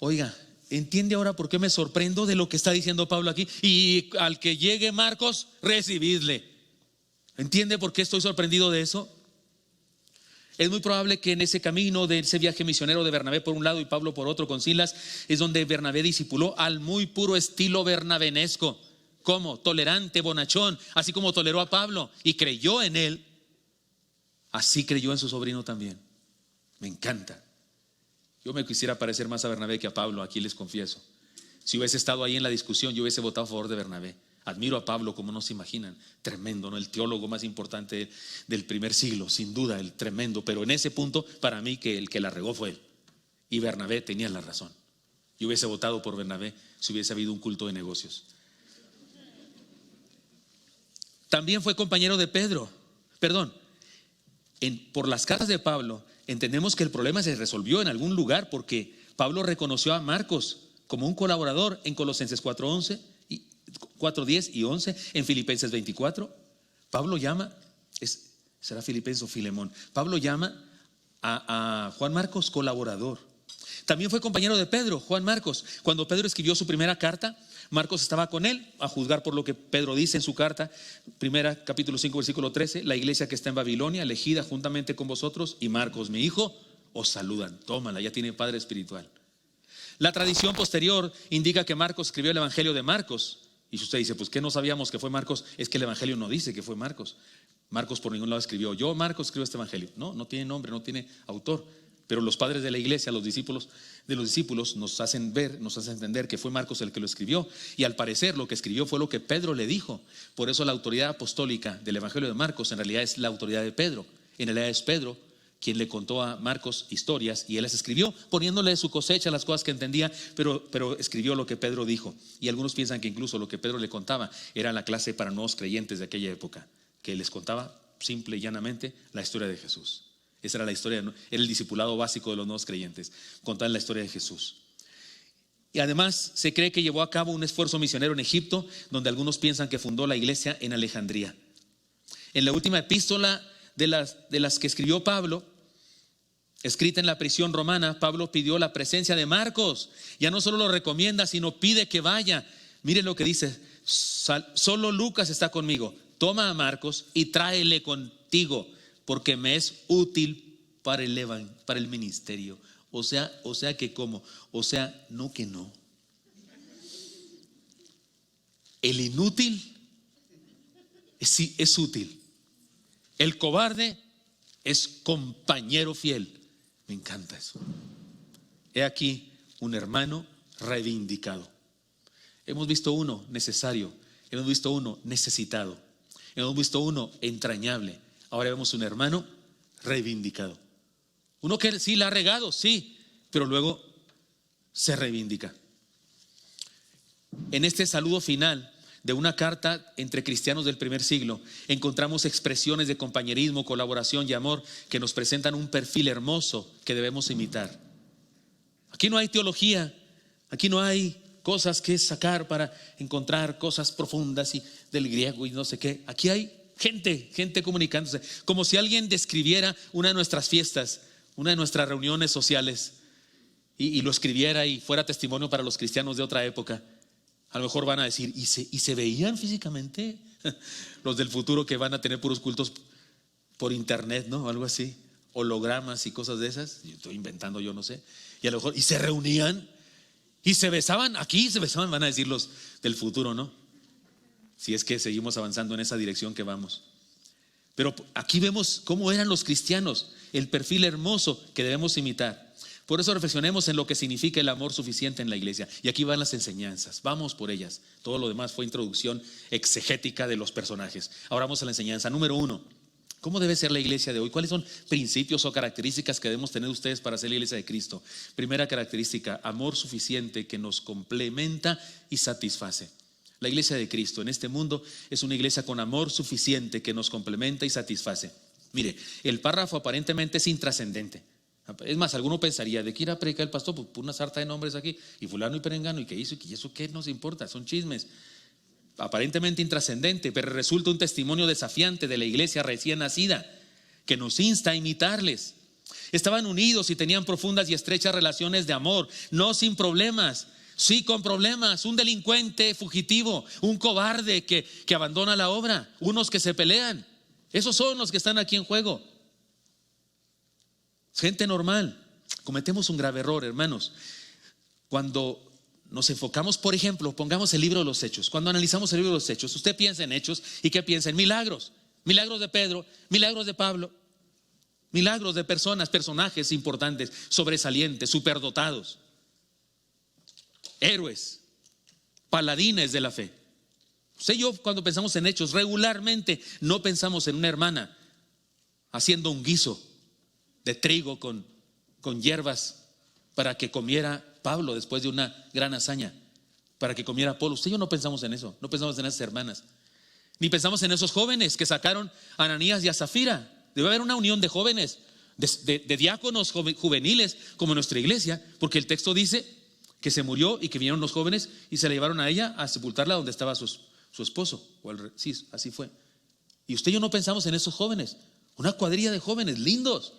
Oiga, ¿entiende ahora por qué me sorprendo de lo que está diciendo Pablo aquí? Y al que llegue Marcos, recibidle. ¿Entiende por qué estoy sorprendido de eso? Es muy probable que en ese camino de ese viaje misionero de Bernabé por un lado y Pablo por otro con Silas, es donde Bernabé discipuló al muy puro estilo bernabenesco. ¿Cómo? Tolerante, bonachón, así como toleró a Pablo y creyó en él, así creyó en su sobrino también. Me encanta. Yo me quisiera parecer más a Bernabé que a Pablo, aquí les confieso. Si hubiese estado ahí en la discusión, yo hubiese votado a favor de Bernabé. Admiro a Pablo como no se imaginan, tremendo, ¿no? El teólogo más importante del primer siglo, sin duda, el tremendo. Pero en ese punto, para mí, que el que la regó fue él. Y Bernabé tenía la razón. Yo hubiese votado por Bernabé si hubiese habido un culto de negocios. También fue compañero de Pedro. Por las cartas de Pablo, entendemos que el problema se resolvió en algún lugar porque Pablo reconoció a Marcos como un colaborador en Colosenses 4:10 y 11, en Filipenses 24. Pablo llama, será Filipenses o Filemón, Pablo llama a Juan Marcos colaborador. También fue compañero de Pedro, Juan Marcos. Cuando Pedro escribió su primera carta, Marcos estaba con él, a juzgar por lo que Pedro dice en su carta, primera capítulo 5 versículo 13, la iglesia que está en Babilonia, elegida juntamente con vosotros, y Marcos mi hijo, os saludan. Tómala, ya tiene padre espiritual. La tradición posterior indica que Marcos escribió el evangelio de Marcos. Y si usted dice, pues ¿qué no sabíamos que fue Marcos? Es que el evangelio no dice que fue Marcos. Marcos por ningún lado escribió, yo Marcos escribo este evangelio. No tiene nombre, no tiene autor. Pero los padres de la iglesia, los discípulos nos hacen entender que fue Marcos el que lo escribió. Y al parecer lo que escribió fue lo que Pedro le dijo. Por eso la autoridad apostólica del evangelio de Marcos en realidad es la autoridad de Pedro. En realidad es Pedro quien le contó a Marcos historias y él las escribió poniéndole de su cosecha las cosas que entendía, pero escribió lo que Pedro dijo. Y algunos piensan que incluso lo que Pedro le contaba era la clase para nuevos creyentes de aquella época, que les contaba simple y llanamente la historia de Jesús. Esa era la historia, era el discipulado básico de los nuevos creyentes, contar la historia de Jesús. Y además se cree que llevó a cabo un esfuerzo misionero en Egipto, donde algunos piensan que fundó la iglesia en Alejandría. En la última epístola de las que escribió Pablo, escrita en la prisión romana, Pablo pidió la presencia de Marcos. Ya no solo lo recomienda, sino pide que vaya. Miren lo que dice: solo Lucas está conmigo. Toma a Marcos y tráele contigo, porque me es útil para el ministerio. O sea que ¿cómo? O sea, no que no. El inútil es útil. El cobarde es compañero fiel. Me encanta eso. He aquí un hermano reivindicado. Hemos visto uno necesario, hemos visto uno necesitado, hemos visto uno entrañable. Ahora vemos un hermano reivindicado. Uno que sí la ha regado, sí, pero luego se reivindica. En este saludo final de una carta entre cristianos del primer siglo, encontramos expresiones de compañerismo, colaboración y amor que nos presentan un perfil hermoso que debemos imitar. Aquí no hay teología, aquí no hay cosas que sacar para encontrar cosas profundas y del griego y no sé qué. Aquí hay gente comunicándose, como si alguien describiera una de nuestras fiestas, una de nuestras reuniones sociales y lo escribiera y fuera testimonio para los cristianos de otra época. A lo mejor van a decir, ¿y se veían físicamente? Los del futuro que van a tener puros cultos por internet, ¿no? Algo así, hologramas y cosas de esas. Yo estoy inventando, yo no sé. Y a lo mejor, y se reunían y se besaban, aquí se besaban, van a decir los del futuro, ¿no? Si es que seguimos avanzando en esa dirección que vamos. Pero aquí vemos cómo eran los cristianos, el perfil hermoso que debemos imitar. Por eso reflexionemos en lo que significa el amor suficiente en la iglesia. Y aquí van las enseñanzas, vamos por ellas. Todo lo demás fue introducción exegética de los personajes. Ahora vamos a la enseñanza. Número 1, ¿cómo debe ser la iglesia de hoy? ¿Cuáles son principios o características que debemos tener ustedes para ser la iglesia de Cristo? Primera característica, amor suficiente que nos complementa y satisface. La iglesia de Cristo en este mundo es una iglesia con amor suficiente que nos complementa y satisface. Mire, el párrafo aparentemente es intrascendente. Es más, alguno pensaría, ¿de qué irá a predicar el pastor? Pues una sarta de nombres aquí, y fulano y perengano, y qué hizo, y eso qué nos importa, son chismes. Aparentemente intrascendente, pero resulta un testimonio desafiante de la iglesia recién nacida, que nos insta a imitarles. Estaban unidos y tenían profundas y estrechas relaciones de amor, no sin problemas, sí con problemas. Un delincuente fugitivo, un cobarde que abandona la obra, unos que se pelean. Esos son los que están aquí en juego. Gente normal. Cometemos un grave error, hermanos, cuando nos enfocamos, por ejemplo, pongamos el libro de los Hechos. Cuando analizamos el libro de los Hechos, usted piensa en Hechos, ¿y qué piensa? En milagros. Milagros de Pedro, milagros de Pablo, milagros de personajes importantes, sobresalientes, superdotados, héroes, paladines de la fe. Usted y yo, cuando pensamos en Hechos, regularmente no pensamos en una hermana haciendo un guiso de trigo con hierbas para que comiera Pablo después de una gran hazaña, para que comiera Apolo. Usted y yo no pensamos en eso, no pensamos en esas hermanas, ni pensamos en esos jóvenes que sacaron a Ananías y a Zafira. Debe haber una unión de jóvenes, de diáconos juveniles como nuestra iglesia, porque el texto dice que se murió y que vinieron los jóvenes y se la llevaron a ella a sepultarla donde estaba su esposo. Sí, así fue. Y usted y yo no pensamos en esos jóvenes, una cuadrilla de jóvenes lindos.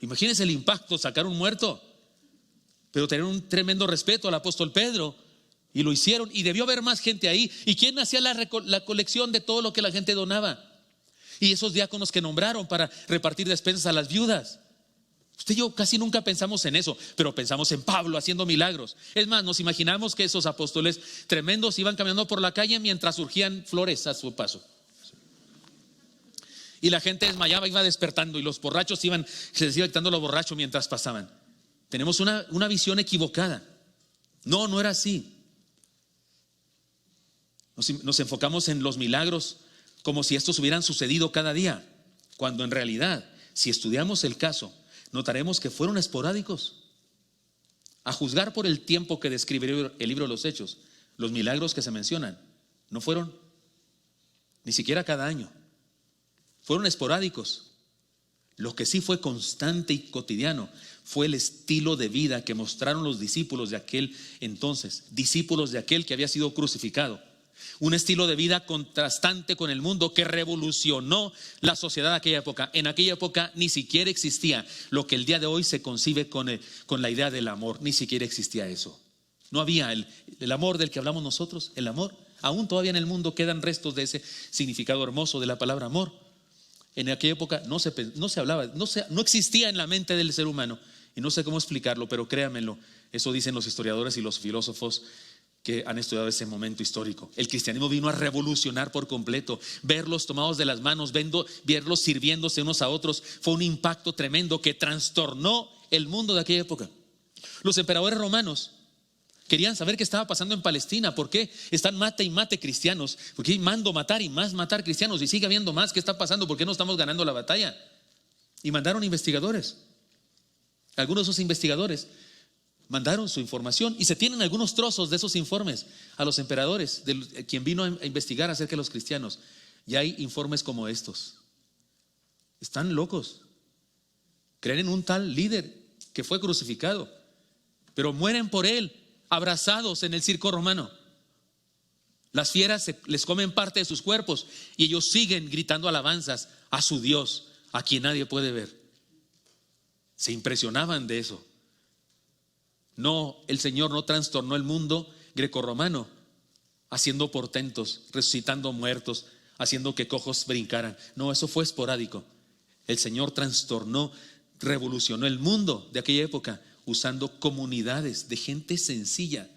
Imagínense el impacto, sacar un muerto, pero tener un tremendo respeto al apóstol Pedro, y lo hicieron, y debió haber más gente ahí. ¿Y quién hacía la colección de todo lo que la gente donaba? Y esos diáconos que nombraron para repartir despensas a las viudas. Usted y yo casi nunca pensamos en eso, pero pensamos en Pablo haciendo milagros. Es más, nos imaginamos que esos apóstoles tremendos iban caminando por la calle mientras surgían flores a su paso, y la gente desmayaba, iba despertando, y los borrachos se les iba quitando lo borracho mientras pasaban. Tenemos una visión equivocada. No era así. Nos enfocamos en los milagros como si estos hubieran sucedido cada día, cuando en realidad, si estudiamos el caso, notaremos que fueron esporádicos. A juzgar por el tiempo que describe el libro de los Hechos, los milagros que se mencionan no fueron ni siquiera cada año, fueron esporádicos. Lo que sí fue constante y cotidiano fue el estilo de vida que mostraron los discípulos de aquel entonces, discípulos de aquel que había sido crucificado. Un estilo de vida contrastante con el mundo que revolucionó la sociedad de aquella época. En aquella época ni siquiera existía lo que el día de hoy se concibe con la idea del amor. Ni siquiera existía eso. No había el amor del que hablamos nosotros, el amor. Aún todavía en el mundo quedan restos de ese significado hermoso de la palabra amor. En aquella época no se hablaba, no existía en la mente del ser humano. Y no sé cómo explicarlo, pero créanmelo, eso dicen los historiadores y los filósofos que han estudiado ese momento histórico. El cristianismo vino a revolucionar por completo. Verlos tomados de las manos, verlos sirviéndose unos a otros, fue un impacto tremendo que trastornó el mundo de aquella época. Los emperadores romanos querían saber qué estaba pasando en Palestina. ¿Por qué están mate y mate cristianos? ¿Por qué mando matar y más matar cristianos? Y sigue habiendo más. ¿Qué está pasando? ¿Por qué no estamos ganando la batalla? Y mandaron investigadores. Algunos de esos investigadores mandaron su información, y se tienen algunos trozos de esos informes a los emperadores, de quien vino a investigar acerca de los cristianos. Y hay informes como estos. Están locos. Creen en un tal líder que fue crucificado, pero mueren por él, abrazados en el circo romano. Las fieras les comen parte de sus cuerpos, y ellos siguen gritando alabanzas a su Dios, a quien nadie puede ver. Se impresionaban de eso. No, el Señor no trastornó el mundo grecorromano haciendo portentos, resucitando muertos, haciendo que cojos brincaran. No, eso fue esporádico. El Señor trastornó, revolucionó el mundo de aquella época usando comunidades de gente sencilla,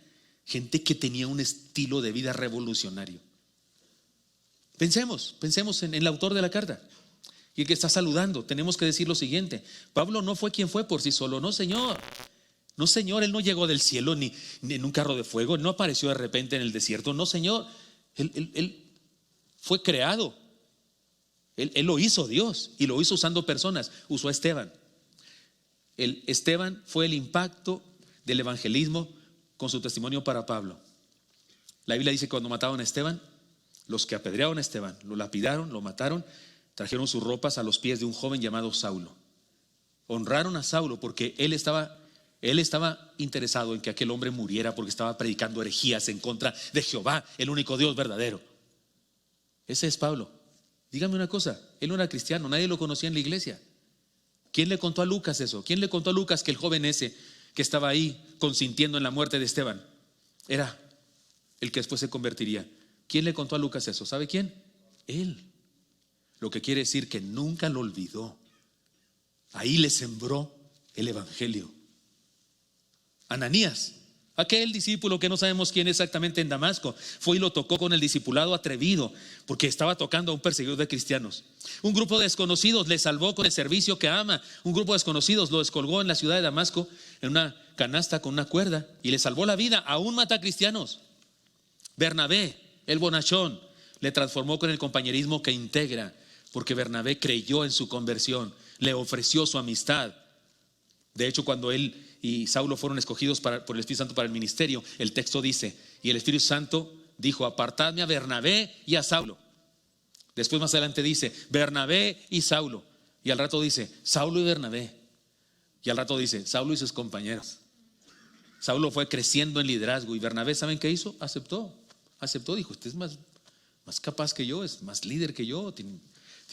gente que tenía un estilo de vida revolucionario. Pensemos en el autor de la carta y el que está saludando. Tenemos que decir lo siguiente: Pablo no fue quien fue por sí solo. No, Señor. No, Señor, él no llegó del cielo ni en un carro de fuego. Él no apareció de repente en el desierto. No, Señor, él fue creado. Él lo hizo Dios, y lo hizo usando personas. Usó a Esteban. Esteban fue el impacto del evangelismo con su testimonio para Pablo. La Biblia dice que cuando mataron a Esteban, los que apedrearon a Esteban, lo lapidaron, lo mataron, trajeron sus ropas a los pies de un joven llamado Saulo. Honraron a Saulo porque él estaba interesado en que aquel hombre muriera, porque estaba predicando herejías en contra de Jehová, el único Dios verdadero. Ese es Pablo. Dígame una cosa, él no era cristiano, nadie lo conocía en la iglesia. ¿Quién le contó a Lucas eso? ¿Quién le contó a Lucas que el joven ese que estaba ahí consintiendo en la muerte de Esteban era el que después se convertiría? ¿Quién le contó a Lucas eso? ¿Sabe quién? Él. Lo que quiere decir que nunca lo olvidó. Ahí le sembró el evangelio. Ananías, aquel discípulo que no sabemos quién exactamente en Damasco, fue y lo tocó con el discipulado atrevido, porque estaba tocando a un perseguidor de cristianos. Un grupo de desconocidos le salvó con el servicio que ama. Un grupo de desconocidos lo descolgó en la ciudad de Damasco en una canasta con una cuerda y le salvó la vida. Aún mata cristianos. Bernabé, el bonachón, le transformó con el compañerismo que integra, porque Bernabé creyó en su conversión, le ofreció su amistad. De hecho, cuando él y Saulo fueron escogidos por el Espíritu Santo para el ministerio, el texto dice, y el Espíritu Santo dijo: apartadme a Bernabé y a Saulo. Después más adelante dice Bernabé y Saulo, y al rato dice Saulo y Bernabé, y al rato dice Saulo y sus compañeros. Saulo fue creciendo en liderazgo y Bernabé, ¿saben qué hizo? Aceptó, dijo: usted es más capaz que yo, es más líder que yo, tiene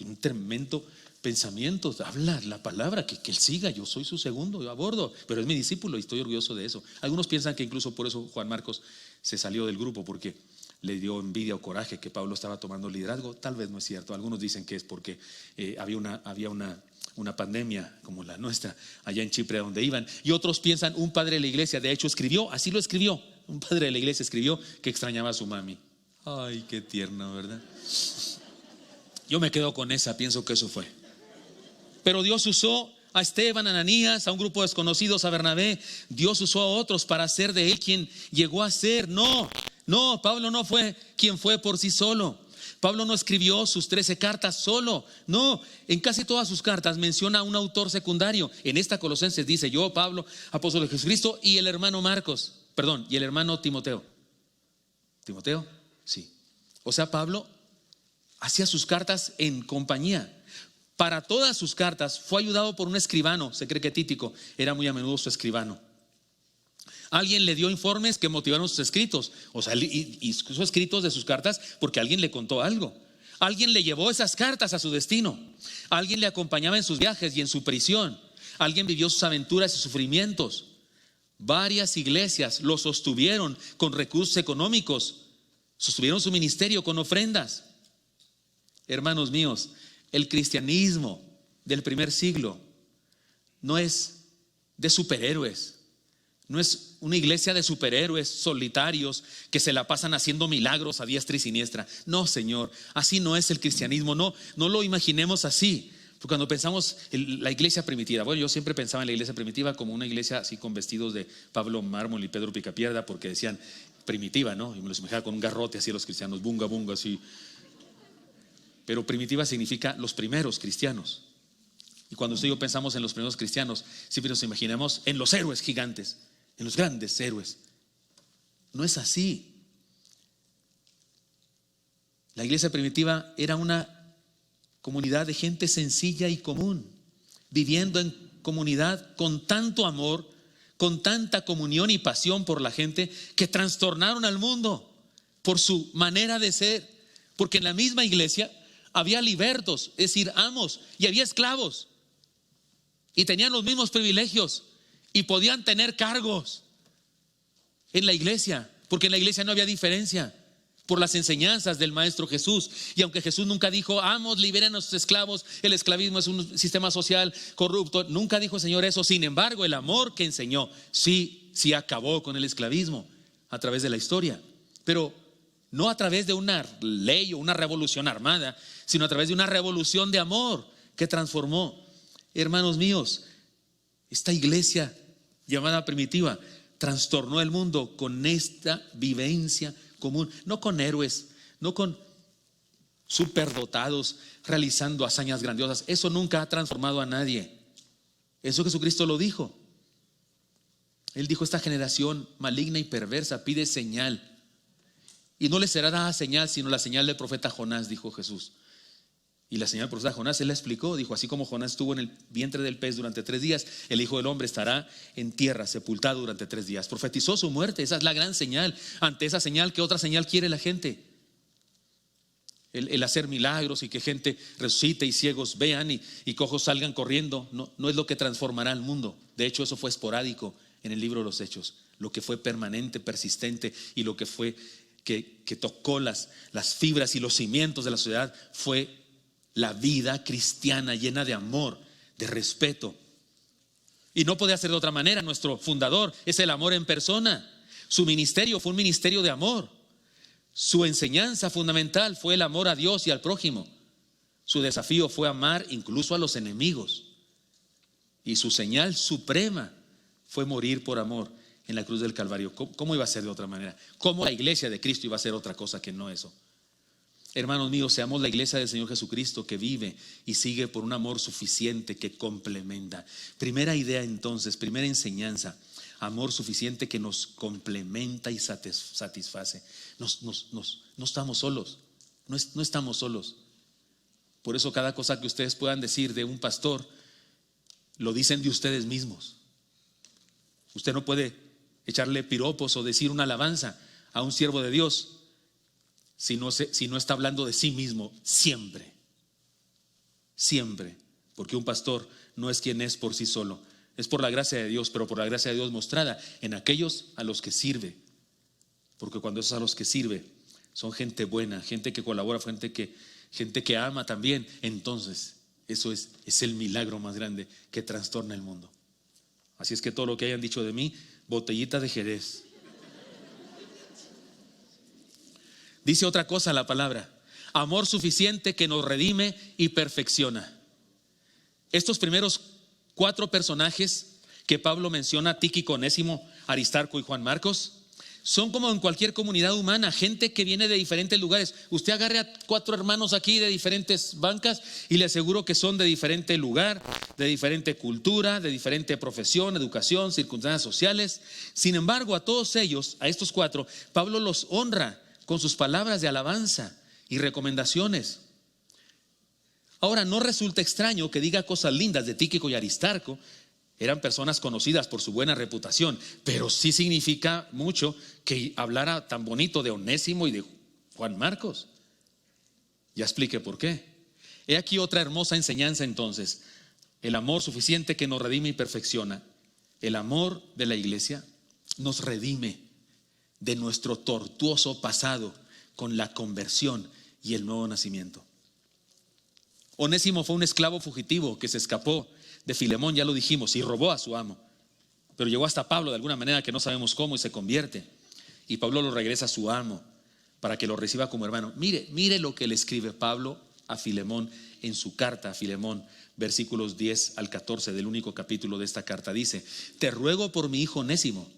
un tremendo pensamiento, habla la palabra, que él siga, yo soy su segundo, yo a bordo, pero es mi discípulo y estoy orgulloso de eso. Algunos piensan que incluso por eso Juan Marcos se salió del grupo, porque le dio envidia o coraje que Pablo estaba tomando liderazgo. Tal vez no es cierto. Algunos dicen que es porque había una pandemia como la nuestra allá en Chipre donde iban, y otros piensan, un padre de la iglesia de hecho escribió, así lo escribió, un padre de la iglesia escribió que extrañaba a su mami. Ay, qué tierno, ¿verdad? Yo me quedo con esa, pienso que eso fue. Pero Dios usó a Esteban, a Ananías, a un grupo de desconocidos, a Bernabé. Dios usó a otros para hacer de él quien llegó a ser. No, Pablo no fue quien fue por sí solo. Pablo no escribió sus 13 cartas solo. No, en casi todas sus cartas menciona a un autor secundario. En esta Colosenses dice: yo, Pablo, apóstol de Jesucristo, y el hermano y el hermano Timoteo. ¿Timoteo? Sí. O sea, Pablo hacía sus cartas en compañía. Para todas sus cartas fue ayudado por un escribano. Se cree que Títico era muy a menudo su escribano. Alguien le dio informes que motivaron sus escritos. O sea, hizo escritos de sus cartas porque alguien le contó algo. Alguien le llevó esas cartas a su destino. Alguien le acompañaba en sus viajes y en su prisión. Alguien vivió sus aventuras y sufrimientos. Varias iglesias lo sostuvieron con recursos económicos. Sostuvieron su ministerio con ofrendas. Hermanos míos, el cristianismo del primer siglo no es de superhéroes, no es una iglesia de superhéroes solitarios que se la pasan haciendo milagros a diestra y siniestra. No, Señor, así no es el cristianismo, no lo imaginemos así. Porque cuando pensamos en la iglesia primitiva, bueno, yo siempre pensaba en la iglesia primitiva como una iglesia así con vestidos de Pablo Mármol y Pedro Picapiedra, porque decían primitiva, ¿no? Y me los imaginaba con un garrote así los cristianos, bunga, bunga, así. Pero primitiva significa los primeros cristianos. Y cuando usted y yo pensamos en los primeros cristianos, siempre nos imaginamos en los héroes gigantes, en los grandes héroes. No es así. La iglesia primitiva era una comunidad de gente sencilla y común, viviendo en comunidad con tanto amor, con tanta comunión y pasión por la gente, que trastornaron al mundo por su manera de ser. Porque en la misma iglesia había libertos, es decir, amos, y había esclavos, y tenían los mismos privilegios y podían tener cargos en la iglesia, porque en la iglesia no había diferencia por las enseñanzas del Maestro Jesús. Y aunque Jesús nunca dijo: amos, liberen a sus esclavos, el esclavismo es un sistema social corrupto, nunca dijo el Señor eso. Sin embargo, el amor que enseñó sí acabó con el esclavismo a través de la historia, pero no a través de una ley o una revolución armada, sino a través de una revolución de amor que transformó. Hermanos míos, esta iglesia llamada primitiva trastornó el mundo con esta vivencia común, no con héroes, no con superdotados realizando hazañas grandiosas. Eso nunca ha transformado a nadie. Eso Jesucristo lo dijo. Él dijo: esta generación maligna y perversa pide señal, Y no les será dada señal, sino la señal del profeta Jonás, dijo Jesús. Y la señal del profeta Jonás, él la explicó. Dijo, así como Jonás estuvo en el vientre del pez durante 3 días, el Hijo del Hombre estará en tierra, sepultado durante 3 días. Profetizó su muerte. Esa es la gran señal. Ante esa señal, ¿qué otra señal quiere la gente? El hacer milagros y que gente resucite y ciegos vean y cojos salgan corriendo. No es lo que transformará el mundo. De hecho, eso fue esporádico en el libro de los Hechos. Lo que fue permanente, persistente y lo que fue que tocó las fibras y los cimientos de la sociedad fue la vida cristiana llena de amor, de respeto. Y no podía ser de otra manera. Nuestro fundador es el amor en persona. Su ministerio fue un ministerio de amor. Su enseñanza fundamental fue el amor a Dios y al prójimo. Su desafío fue amar incluso a los enemigos. Y su señal suprema fue morir por amor en la cruz del Calvario. ¿Cómo iba a ser de otra manera? ¿Cómo la iglesia de Cristo iba a ser otra cosa que no eso? Hermanos míos, seamos la iglesia del Señor Jesucristo que vive y sigue por un amor suficiente que complementa. Primera idea entonces, primera enseñanza, amor suficiente que nos complementa y satisface. No estamos solos, no estamos solos. Por eso cada cosa que ustedes puedan decir de un pastor, lo dicen de ustedes mismos. Usted no puede echarle piropos o decir una alabanza a un siervo de Dios si no está hablando de sí mismo siempre, porque un pastor no es quien es por sí solo, es por la gracia de Dios, pero por la gracia de Dios mostrada en aquellos a los que sirve, porque cuando esos a los que sirve son gente buena, gente que colabora, gente que ama también, entonces eso es el milagro más grande que trastorna el mundo. Así es que todo lo que hayan dicho de mí, botellita de Jerez. Dice otra cosa la palabra: amor suficiente que nos redime y perfecciona. Estos primeros 4 personajes que Pablo menciona, Tíquico, Onésimo, Aristarco y Juan Marcos, son como en cualquier comunidad humana, gente que viene de diferentes lugares. Usted agarre a 4 hermanos aquí de diferentes bancas y le aseguro que son de diferente lugar, de diferente cultura, de diferente profesión, educación, circunstancias sociales. Sin embargo, a todos ellos, a estos 4, Pablo los honra con sus palabras de alabanza y recomendaciones. Ahora, no resulta extraño que diga cosas lindas de Tíquico y Aristarco. Eran personas conocidas por su buena reputación, pero sí significa mucho que hablara tan bonito de Onésimo y de Juan Marcos. Ya expliqué por qué. He aquí otra hermosa enseñanza entonces: el amor suficiente que nos redime y perfecciona. El amor de la iglesia nos redime de nuestro tortuoso pasado con la conversión y el nuevo nacimiento. Onésimo fue un esclavo fugitivo que se escapó de Filemón, ya lo dijimos, y robó a su amo, pero llegó hasta Pablo de alguna manera que no sabemos cómo y se convierte, y Pablo lo regresa a su amo para que lo reciba como hermano. Mire lo que le escribe Pablo a Filemón en su carta a Filemón, versículos 10 al 14 del único capítulo de esta carta. Dice: te ruego por mi hijo Onésimo,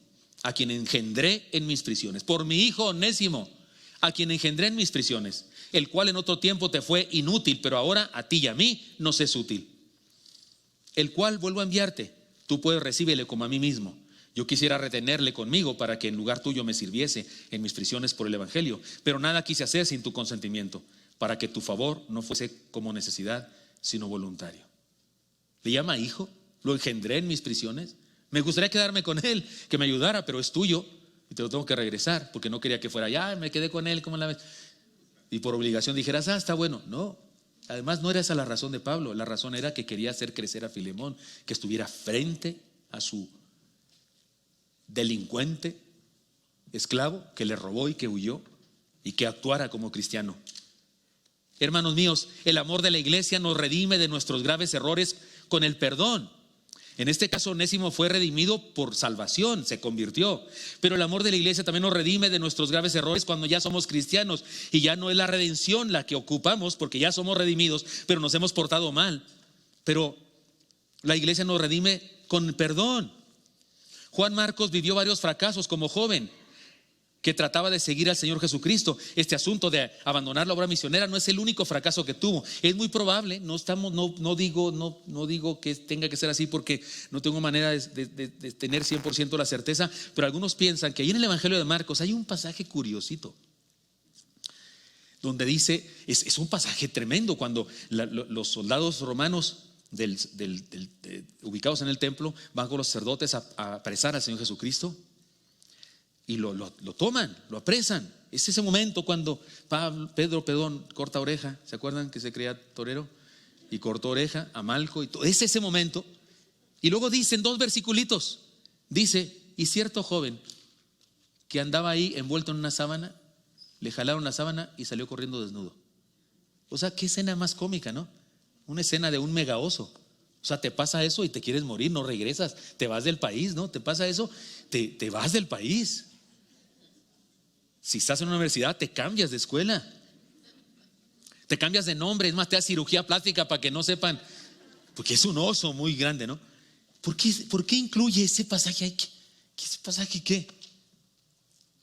a quien engendré en mis prisiones, por mi hijo Onésimo, a quien engendré en mis prisiones, el cual en otro tiempo te fue inútil, pero ahora a ti y a mí nos es útil. El cual vuelvo a enviarte, tú puedes recibirle como a mí mismo. Yo quisiera retenerle conmigo para que en lugar tuyo me sirviese en mis prisiones por el evangelio, pero nada quise hacer sin tu consentimiento, para que tu favor no fuese como necesidad, sino voluntario. ¿Le llama hijo? ¿Lo engendré en mis prisiones? Me gustaría quedarme con él, que me ayudara, pero es tuyo y te lo tengo que regresar, porque no quería que fuera, ya me quedé con él, como la vez, y por obligación dijeras, está bueno. No, además no era esa la razón de Pablo. La razón era que quería hacer crecer a Filemón, que estuviera frente a su delincuente esclavo que le robó y que huyó, y que actuara como cristiano. Hermanos míos, el amor de la iglesia nos redime de nuestros graves errores con el perdón. En este caso, Onésimo fue redimido por salvación, se convirtió. Pero el amor de la iglesia también nos redime de nuestros graves errores cuando ya somos cristianos. Y ya no es la redención la que ocupamos, porque ya somos redimidos, pero nos hemos portado mal. Pero la iglesia nos redime con perdón. Juan Marcos vivió varios fracasos como joven, que trataba de seguir al Señor Jesucristo. Este asunto de abandonar la obra misionera no es el único fracaso que tuvo. Es muy probable, no digo que tenga que ser así, porque no tengo manera de tener 100% la certeza, pero algunos piensan que ahí en el Evangelio de Marcos hay un pasaje curiosito. donde dice, es un pasaje tremendo, cuando los soldados romanos ubicados en el templo van con los sacerdotes a apresar al Señor Jesucristo y lo toman, lo apresan. Es ese momento cuando Pedro corta oreja. ¿Se acuerdan que se creía torero? Y cortó oreja a Malco y todo. Es ese momento. Y luego dicen 2 versiculitos. Dice, y cierto joven que andaba ahí envuelto en una sábana, le jalaron la sábana y salió corriendo desnudo. O sea, qué escena más cómica, ¿no? Una escena de un mega oso. O sea, te pasa eso y te quieres morir, no regresas, te vas del país, ¿no? Te pasa eso, te vas del país. Si estás en una universidad, te cambias de escuela, te cambias de nombre, es más, te das cirugía plástica para que no sepan, porque es un oso muy grande, ¿no? ¿Por qué incluye ese pasaje ahí? ¿Ese pasaje qué?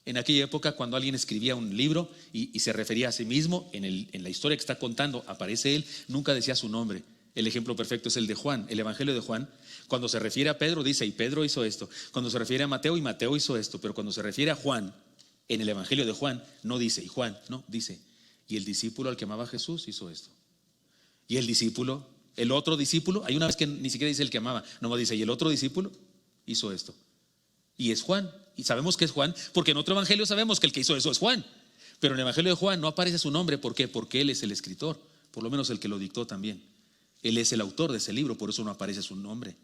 En aquella época, cuando alguien escribía un libro y se refería a sí mismo, en la historia que está contando aparece él, nunca decía su nombre. El ejemplo perfecto es el de Juan, el Evangelio de Juan. Cuando se refiere a Pedro dice, y Pedro hizo esto. Cuando se refiere a Mateo, y Mateo hizo esto. Pero cuando se refiere a Juan, en el Evangelio de Juan, no dice, y Juan, no, dice, y el discípulo al que amaba a Jesús hizo esto. Y el discípulo, el otro discípulo, hay una vez que ni siquiera dice el que amaba, nomás dice, y el otro discípulo hizo esto. Y es Juan, y sabemos que es Juan, porque en otro evangelio sabemos que el que hizo eso es Juan. Pero en el Evangelio de Juan no aparece su nombre. ¿Por qué? Porque él es el escritor, por lo menos el que lo dictó también. Él es el autor de ese libro, por eso no aparece su nombre.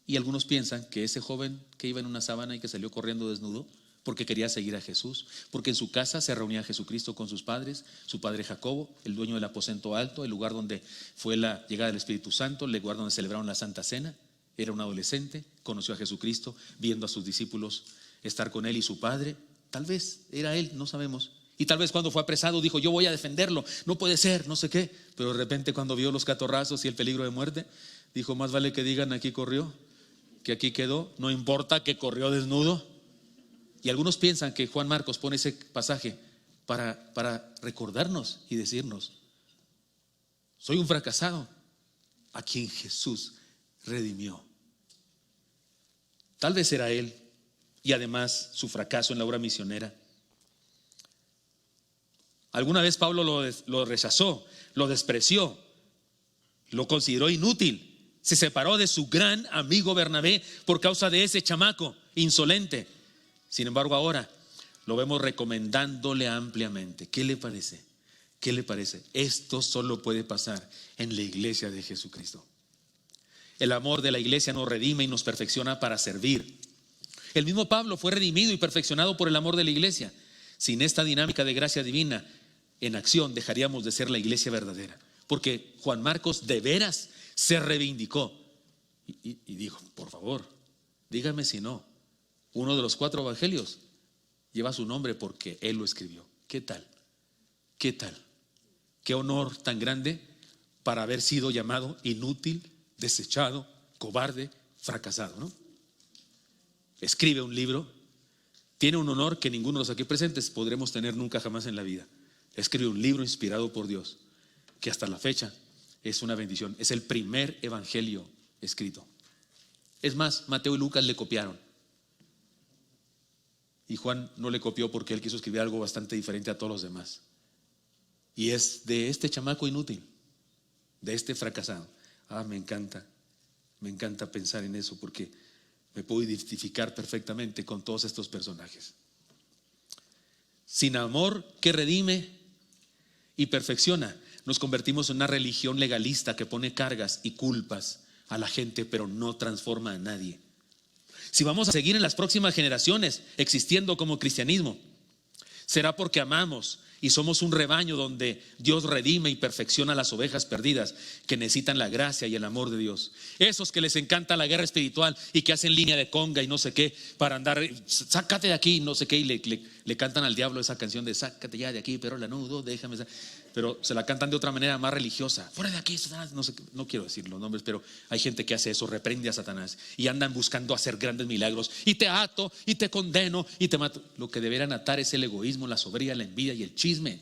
Y algunos piensan que ese joven que iba en una sábana y que salió corriendo desnudo, porque quería seguir a Jesús, porque en su casa se reunía Jesucristo con sus padres, su padre Jacobo, el dueño del aposento alto, el lugar donde fue la llegada del Espíritu Santo, el lugar donde celebraron la Santa Cena. Era un adolescente, conoció a Jesucristo, viendo a sus discípulos estar con él y su padre. Tal vez era él, no sabemos. Y tal vez cuando fue apresado dijo, yo voy a defenderlo, no puede ser, no sé qué. Pero de repente cuando vio los catorrazos y el peligro de muerte, dijo, más vale que digan aquí corrió, que aquí quedó, no importa que corrió desnudo. Y algunos piensan que Juan Marcos pone ese pasaje para recordarnos y decirnos, soy un fracasado a quien Jesús redimió. Tal vez era él, y además su fracaso en la obra misionera. Alguna vez Pablo lo rechazó, lo despreció, lo consideró inútil. Se separó de su gran amigo Bernabé por causa de ese chamaco insolente. Sin embargo, ahora lo vemos recomendándole ampliamente. ¿Qué le parece? ¿Qué le parece? Esto solo puede pasar en la iglesia de Jesucristo. El amor de la iglesia nos redime y nos perfecciona para servir. El mismo Pablo fue redimido y perfeccionado por el amor de la iglesia. Sin esta dinámica de gracia divina en acción, dejaríamos de ser la iglesia verdadera. Porque Juan Marcos de veras se reivindicó y dijo, por favor, dígame si no, uno de los 4 evangelios lleva su nombre porque él lo escribió. ¿Qué tal? ¿Qué tal? Qué honor tan grande para haber sido llamado inútil, desechado, cobarde, fracasado, ¿no? Escribe un libro, tiene un honor que ninguno de los aquí presentes podremos tener nunca jamás en la vida. Escribe un libro inspirado por Dios, que hasta la fecha es una bendición. Es el primer evangelio escrito. Es más, Mateo y Lucas le copiaron. Y Juan no le copió porque él quiso escribir algo bastante diferente a todos los demás. Y es de este chamaco inútil, de este fracasado. Me encanta pensar en eso porque me puedo identificar perfectamente con todos estos personajes. Sin amor que redime y perfecciona, nos convertimos en una religión legalista que pone cargas y culpas a la gente, pero no transforma a nadie. Si vamos a seguir en las próximas generaciones existiendo como cristianismo, será porque amamos y somos un rebaño donde Dios redime y perfecciona las ovejas perdidas que necesitan la gracia y el amor de Dios. Esos que les encanta la guerra espiritual y que hacen línea de conga y no sé qué para andar, sácate de aquí, no sé qué, y le cantan al diablo esa canción de sácate ya de aquí, pero lanudo, déjame. Pero se la cantan de otra manera más religiosa. Fuera de aquí, Satanás. No sé, no quiero decir los nombres, pero hay gente que hace eso, reprende a Satanás y andan buscando hacer grandes milagros. Y te ato, y te condeno, y te mato. Lo que deberían atar es el egoísmo, la soberbia, la envidia y el chisme.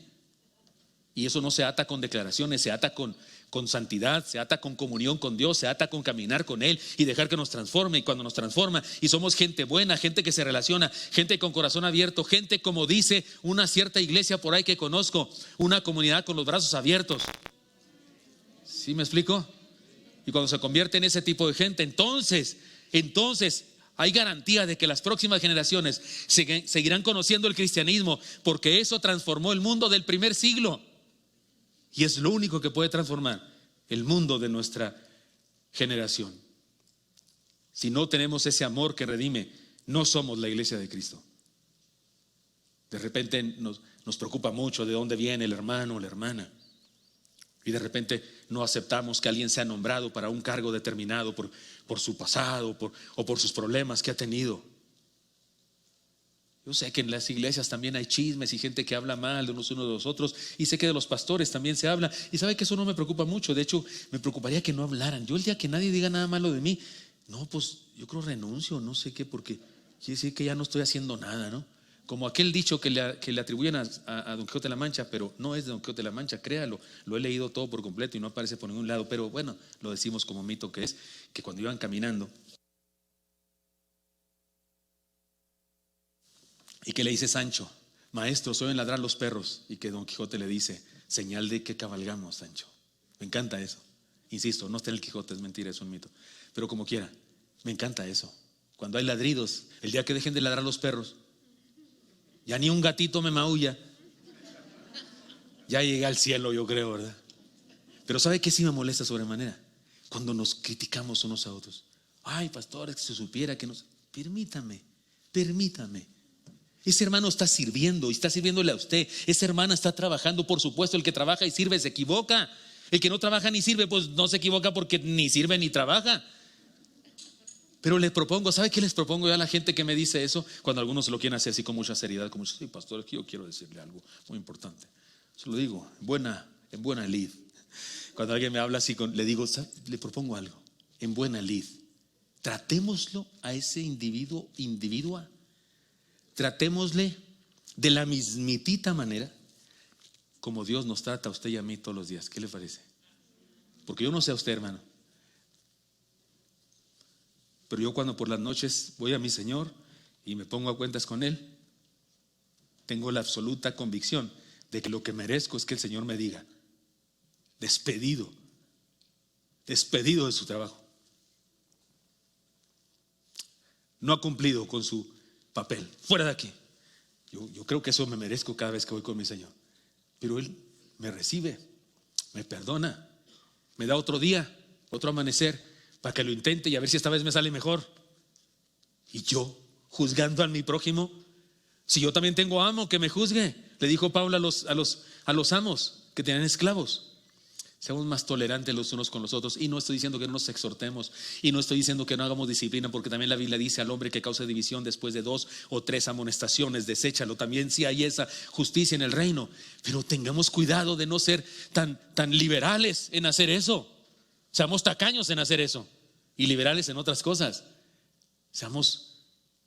Y eso no se ata con declaraciones, se ata con con santidad, se ata con comunión con Dios, se ata con caminar con Él y dejar que nos transforme. Y cuando nos transforma y somos gente buena, gente que se relaciona, gente con corazón abierto, gente como dice una cierta iglesia por ahí que conozco, una comunidad con los brazos abiertos. ¿Sí me explico? Y cuando se convierte en ese tipo de gente, entonces hay garantía de que las próximas generaciones seguirán conociendo el cristianismo, porque eso transformó el mundo del primer siglo. Y es lo único que puede transformar el mundo de nuestra generación. Si no tenemos ese amor que redime, no somos la iglesia de Cristo. De repente nos preocupa mucho de dónde viene el hermano o la hermana. Y de repente no aceptamos que alguien sea nombrado para un cargo determinado por su pasado o por sus problemas que ha tenido. Yo sé que en las iglesias también hay chismes y gente que habla mal de unos de los otros. Y sé que de los pastores también se habla. Y sabe que eso no me preocupa mucho. De hecho, me preocuparía que no hablaran. Yo el día que nadie diga nada malo de mí, no, pues yo creo renuncio, no sé qué, porque quiere decir que ya no estoy haciendo nada, ¿no? Como aquel dicho que le atribuyen a Don Quijote de la Mancha, pero no es de Don Quijote de la Mancha, créalo, lo he leído todo por completo y no aparece por ningún lado, pero bueno, lo decimos como mito que es, que cuando iban caminando y que le dice Sancho, maestro, se oyen ladrar los perros, y que Don Quijote le dice, señal de que cabalgamos, Sancho. Me encanta eso, insisto, no está en el Quijote, es mentira, es un mito, pero como quiera, me encanta eso. Cuando hay ladridos, el día que dejen de ladrar los perros, ya ni un gatito me maulla. Ya llegué al cielo, yo creo, ¿verdad? Pero ¿sabe qué sí me molesta sobremanera? Cuando nos criticamos unos a otros. Ay, pastor, es que se supiera que nos... Permítame. Ese hermano está sirviendo y está sirviéndole a usted. Esa hermana está trabajando, por supuesto. El que trabaja y sirve se equivoca. El que no trabaja ni sirve, pues no se equivoca porque ni sirve ni trabaja. Pero le propongo, ¿sabe qué les propongo yo a la gente que me dice eso? Cuando algunos se lo quieren hacer así con mucha seriedad, como sí, pastor, aquí yo quiero decirle algo muy importante. Se lo digo, en buena lid. Cuando alguien me habla así, le digo, le propongo algo, en buena lid. Tratémoslo a ese individua. Tratémosle de la mismitita manera como Dios nos trata a usted y a mí todos los días. ¿Qué le parece? Porque yo no sé a usted, hermano, pero yo cuando por las noches voy a mi Señor y me pongo a cuentas con Él, tengo la absoluta convicción de que lo que merezco es que el Señor me diga, despedido de su trabajo. No ha cumplido con su papel, fuera de aquí. Yo creo que eso me merezco cada vez que voy con mi Señor. Pero Él me recibe, me perdona, me da otro día, otro amanecer, para que lo intente y a ver si esta vez me sale mejor. Y yo, juzgando a mi prójimo, si yo también tengo amo, que me juzgue. Le dijo Pablo a los amos que tenían esclavos. Seamos más tolerantes los unos con los otros. Y no estoy diciendo que no nos exhortemos, y no estoy diciendo que no hagamos disciplina, porque también la Biblia dice al hombre que causa división después de 2 o 3 amonestaciones, deséchalo. También sí hay esa justicia en el reino. Pero tengamos cuidado de no ser tan liberales en hacer eso. Seamos tacaños en hacer eso y liberales en otras cosas. Seamos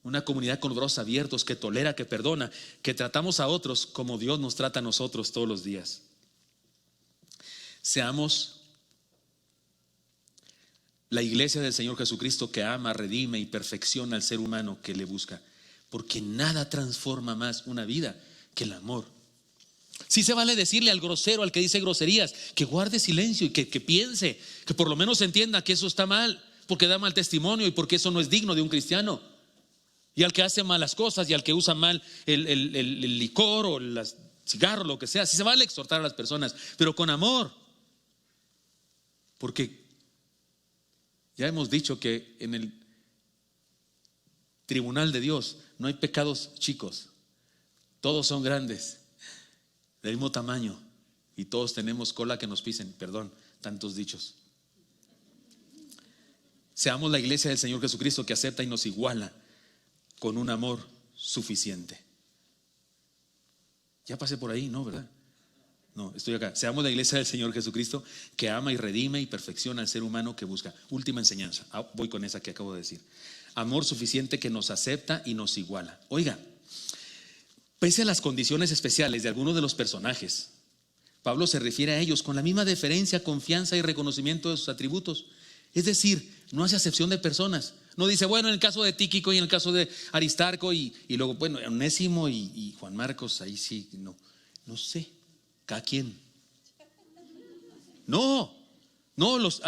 una comunidad con brazos abiertos, que tolera, que perdona, que tratamos a otros como Dios nos trata a nosotros todos los días. Seamos la iglesia del Señor Jesucristo, que ama, redime y perfecciona al ser humano que le busca, porque nada transforma más una vida que el amor. Sí se vale decirle al grosero, al que dice groserías, que guarde silencio y que piense, que por lo menos entienda que eso está mal, porque da mal testimonio y porque eso no es digno de un cristiano. Y al que hace malas cosas y al que usa mal el licor o el cigarro, lo que sea, sí se vale exhortar a las personas, pero con amor. Porque ya hemos dicho que en el tribunal de Dios no hay pecados chicos, todos son grandes, del mismo tamaño, y todos tenemos cola que nos pisen. Perdón, tantos dichos. Seamos la iglesia del Señor Jesucristo, que acepta y nos iguala con un amor suficiente. Ya pasé por ahí, ¿no? ¿Verdad? No, estoy acá. Seamos la iglesia del Señor Jesucristo, que ama y redime y perfecciona al ser humano que busca. Última enseñanza, voy con esa que acabo de decir. Amor suficiente que nos acepta y nos iguala. Oiga, pese a las condiciones especiales de algunos de los personajes, Pablo se refiere a ellos con la misma deferencia, confianza y reconocimiento de sus atributos. Es decir, no hace acepción de personas. No dice, bueno, en el caso de Tíquico y en el caso de Aristarco y luego, bueno, Onésimo y Juan Marcos, ahí sí, no sé, cada quien. No, los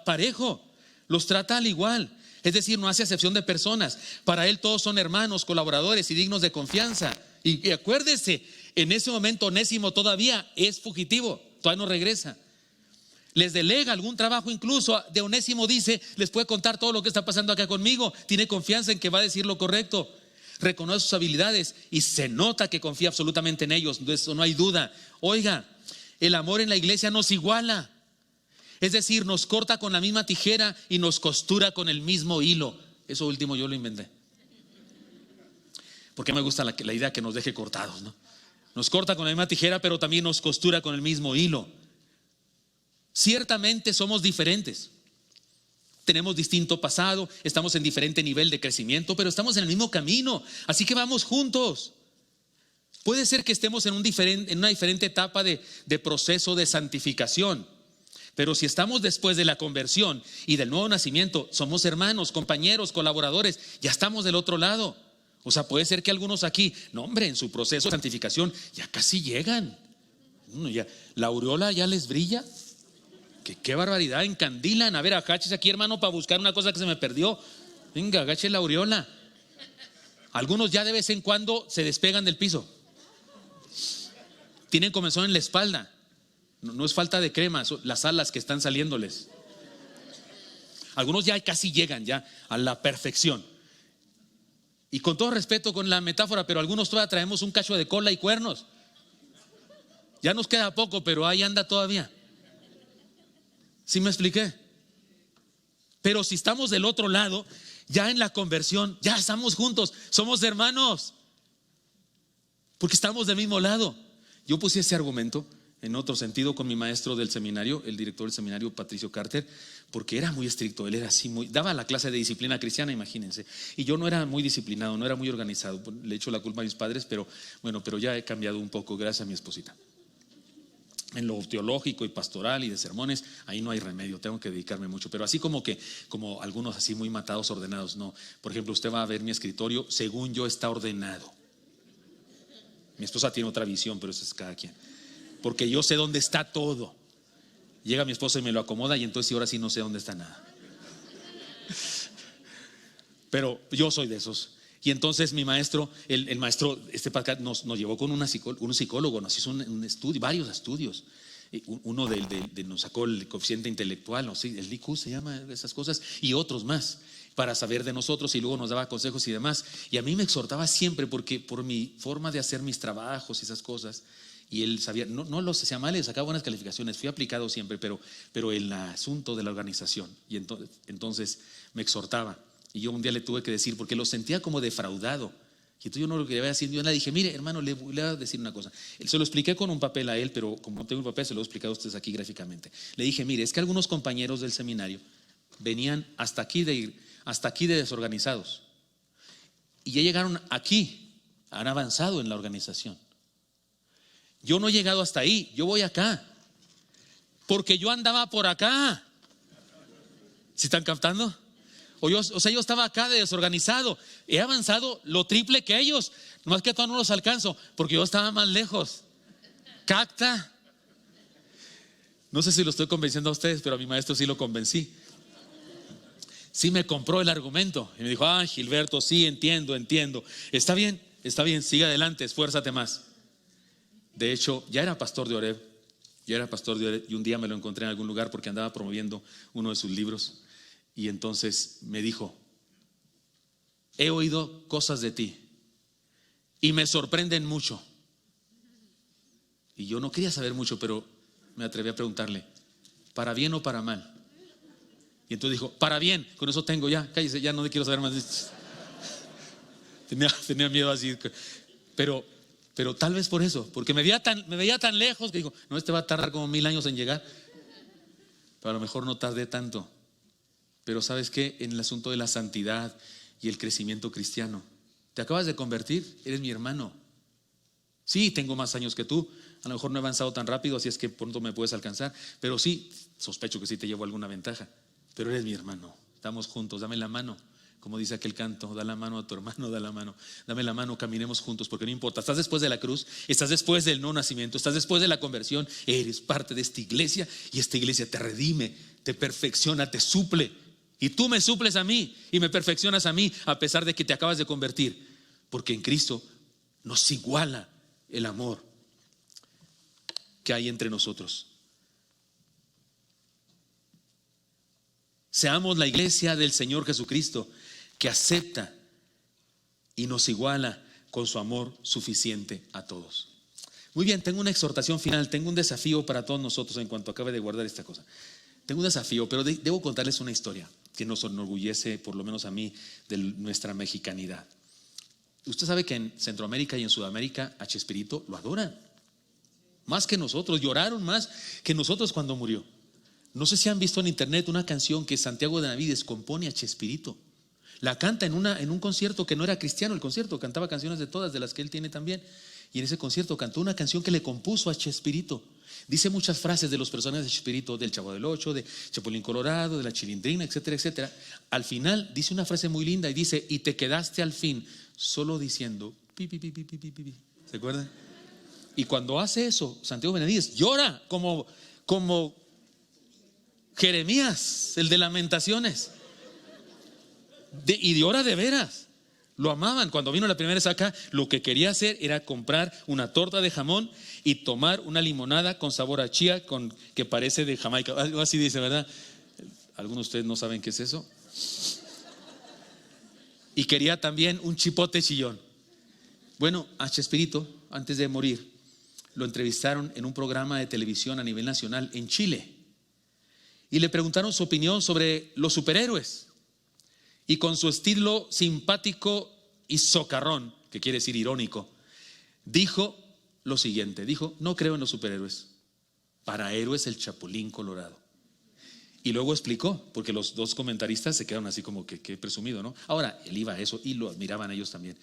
parejo, los trata al igual. Es decir, no hace acepción de personas. Para él todos son hermanos, colaboradores y dignos de confianza. Y acuérdese, en ese momento Onésimo todavía es fugitivo, todavía no regresa. Les delega algún trabajo, incluso de Onésimo dice, les puede contar todo lo que está pasando acá conmigo. Tiene confianza en que va a decir lo correcto. Reconoce sus habilidades y se nota que confía absolutamente en ellos. De eso no hay duda. Oiga, el amor en la iglesia nos iguala. Es decir, nos corta con la misma tijera y nos costura con el mismo hilo. Eso último yo lo inventé. Porque me gusta la idea que nos deje cortados, ¿no? Nos corta con la misma tijera, pero también nos costura con el mismo hilo. Ciertamente somos diferentes. Tenemos distinto pasado, estamos en diferente nivel de crecimiento, pero estamos en el mismo camino. Así que vamos juntos. Puede ser que estemos en una diferente etapa de proceso de santificación. Pero si estamos después de la conversión y del nuevo nacimiento, somos hermanos, compañeros, colaboradores, ya estamos del otro lado. O sea, puede ser que algunos aquí, no hombre, en su proceso de santificación ya casi llegan. La aureola ya les brilla. Qué barbaridad, encandilan. A ver, agáchese aquí, hermano, para buscar una cosa que se me perdió. Venga, agache la aureola. Algunos ya de vez en cuando se despegan del piso. Tienen comezón en la espalda. No es falta de crema, son las alas que están saliéndoles. Algunos ya casi llegan ya a la perfección. Y con todo respeto con la metáfora, pero algunos todavía traemos un cacho de cola y cuernos. Ya nos queda poco, pero ahí anda todavía. ¿Sí me expliqué? Pero si estamos del otro lado, ya en la conversión, ya estamos juntos, somos hermanos, porque estamos del mismo lado. Yo puse ese argumento en otro sentido con mi maestro del seminario, el director del seminario, Patricio Carter, porque era muy estricto. Él era así, daba la clase de disciplina cristiana, imagínense. Y yo no era muy disciplinado, no era muy organizado. Le echo la culpa a mis padres, pero ya he cambiado un poco gracias a mi esposita. En lo teológico y pastoral y de sermones, ahí no hay remedio, tengo que dedicarme mucho. Pero así como algunos así muy matados, ordenados, no. Por ejemplo, usted va a ver mi escritorio, según yo está ordenado. Mi esposa tiene otra visión, pero eso es cada quien. Porque yo sé dónde está todo. Llega mi esposa y me lo acomoda y entonces ahora sí no sé dónde está nada. Pero yo soy de esos. Y entonces mi maestro, el maestro nos llevó con un psicólogo, nos hizo un estudio, varios estudios. Uno nos sacó el coeficiente intelectual, no sé, el IQ se llama, esas cosas, y otros más, para saber de nosotros, y luego nos daba consejos y demás. Y a mí me exhortaba siempre, porque por mi forma de hacer mis trabajos y esas cosas, y él sabía, no los hacía mal, sacaba buenas calificaciones, fui aplicado siempre, pero el asunto de la organización. Y entonces me exhortaba. Y yo un día le tuve que decir, porque lo sentía como defraudado. Y entonces yo no lo quería decir. Yo le dije, mire, hermano, le voy a decir una cosa. Se lo expliqué con un papel a él, pero como no tengo el papel, se lo he explicado a ustedes aquí gráficamente. Le dije, mire, es que algunos compañeros del seminario venían hasta aquí de desorganizados. Y ya llegaron aquí, han avanzado en la organización. Yo no he llegado hasta ahí, yo voy acá. Porque yo andaba por acá. ¿Sí están captando? Yo estaba acá de desorganizado. He avanzado lo triple que ellos. Más que todo no los alcanzo, porque yo estaba más lejos. ¿Capta? No sé si lo estoy convenciendo a ustedes, pero a mi maestro sí lo convencí. Sí me compró el argumento. Y me dijo, Gilberto, sí, entiendo. Está bien, sigue adelante, esfuérzate más. De hecho, ya era pastor de Oreb. Y un día me lo encontré en algún lugar porque andaba promoviendo uno de sus libros. Y entonces me dijo, he oído cosas de ti y me sorprenden mucho. Y yo no quería saber mucho, pero me atreví a preguntarle, ¿para bien o para mal? Y entonces dijo, para bien, con eso tengo ya, cállese, ya no quiero saber más. Tenía miedo así, pero tal vez por eso, porque me veía tan lejos que digo, no, este va a tardar como 1000 años en llegar. Pero a lo mejor no tardé tanto. Pero ¿sabes qué? En el asunto de la santidad y el crecimiento cristiano, te acabas de convertir, eres mi hermano. Sí, tengo más años que tú. A lo mejor no he avanzado tan rápido, así es que pronto me puedes alcanzar, pero sí, sospecho que sí te llevo alguna ventaja. Pero eres mi hermano, estamos juntos, dame la mano. Como dice aquel canto, da la mano a tu hermano, da la mano, dame la mano, caminemos juntos, porque no importa, estás después de la cruz, estás después del no nacimiento, estás después de la conversión, eres parte de esta iglesia y esta iglesia te redime, te perfecciona, te suple, y tú me suples a mí y me perfeccionas a mí a pesar de que te acabas de convertir, porque en Cristo nos iguala el amor que hay entre nosotros. Seamos la iglesia del Señor Jesucristo, que acepta y nos iguala con su amor suficiente a todos. Muy bien, tengo una exhortación final, tengo un desafío para todos nosotros en cuanto acabe de guardar esta cosa. Tengo un desafío, pero debo contarles una historia que nos enorgullece, por lo menos a mí, de nuestra mexicanidad. Usted sabe que en Centroamérica y en Sudamérica a Chespirito lo adoran, más que nosotros, lloraron más que nosotros cuando murió. No sé si han visto en internet una canción que Santiago de Navídez compone a Chespirito. La canta en un concierto que no era cristiano el concierto, cantaba canciones de todas, de las que él tiene también. Y en ese concierto cantó una canción que le compuso a Chespirito. Dice muchas frases de los personajes de Chespirito, del Chavo del Ocho, de Chapulín Colorado, de la Chilindrina, etcétera, etcétera. Al final dice una frase muy linda y dice: y te quedaste al fin solo diciendo pi, pi, pi, pi, pi, pi, pi. ¿Se acuerdan? Y cuando hace eso, Santiago Benavides llora como Jeremías, el de Lamentaciones. Y llora de veras. Lo amaban. Cuando vino la primera vez acá, lo que quería hacer era comprar una torta de jamón y tomar una limonada con sabor a chía, que parece de Jamaica. Algo así dice, ¿verdad? ¿Algunos de ustedes no saben qué es eso? Y quería también un chipote chillón. Bueno, a Chespirito, antes de morir, lo entrevistaron en un programa de televisión a nivel nacional en Chile. Y le preguntaron su opinión sobre los superhéroes. Y con su estilo simpático y socarrón, que quiere decir irónico, dijo lo siguiente: dijo, no creo en los superhéroes, para héroes el Chapulín Colorado. Y luego explicó, porque los dos comentaristas se quedaron así como que presumido, ¿no? Ahora, él iba a eso y lo admiraban ellos también.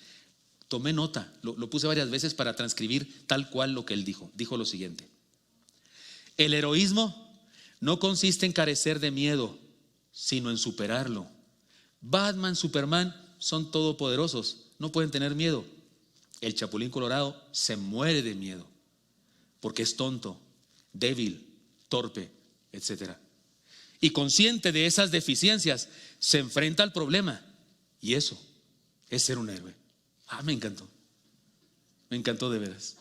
Tomé nota, lo puse varias veces para transcribir tal cual lo que él dijo. Dijo lo siguiente: el heroísmo no consiste en carecer de miedo, sino en superarlo. Batman, Superman son todopoderosos, no pueden tener miedo. El Chapulín Colorado se muere de miedo porque es tonto, débil, torpe, etc. Y consciente de esas deficiencias, se enfrenta al problema. Y eso es ser un héroe. Me encantó de veras.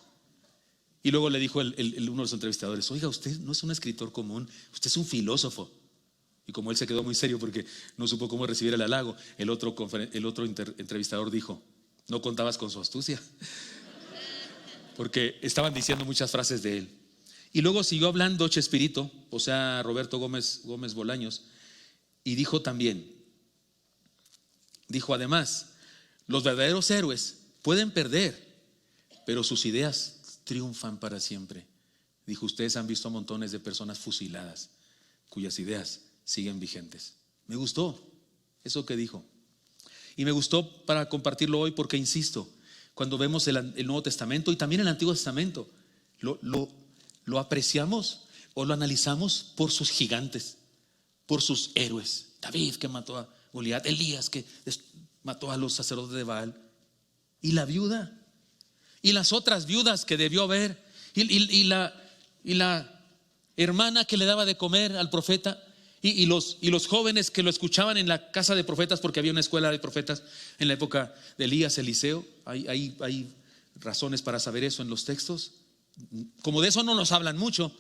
Y luego le dijo uno de los entrevistadores: oiga, usted no es un escritor común, usted es un filósofo. Y como él se quedó muy serio porque no supo cómo recibir el halago, el otro entrevistador dijo: no contabas con su astucia. Porque estaban diciendo muchas frases de él. Y luego siguió hablando Chespirito, o sea, Roberto Gómez Bolaños, y dijo también, además, los verdaderos héroes pueden perder, pero sus ideas triunfan para siempre. Dijo: ustedes han visto a montones de personas fusiladas cuyas ideas siguen vigentes. Me gustó eso que dijo. Y me gustó para compartirlo hoy porque, insisto, cuando vemos el Nuevo Testamento y también el Antiguo Testamento, lo apreciamos o lo analizamos por sus gigantes, por sus héroes. David, que mató a Goliat; Elías, que mató a los sacerdotes de Baal; y la viuda, y las otras viudas que debió haber, y la hermana que le daba de comer al profeta, y los jóvenes que lo escuchaban en la casa de profetas, porque había una escuela de profetas en la época de Elías, Eliseo. Hay razones para saber eso en los textos. Como de eso no nos hablan mucho,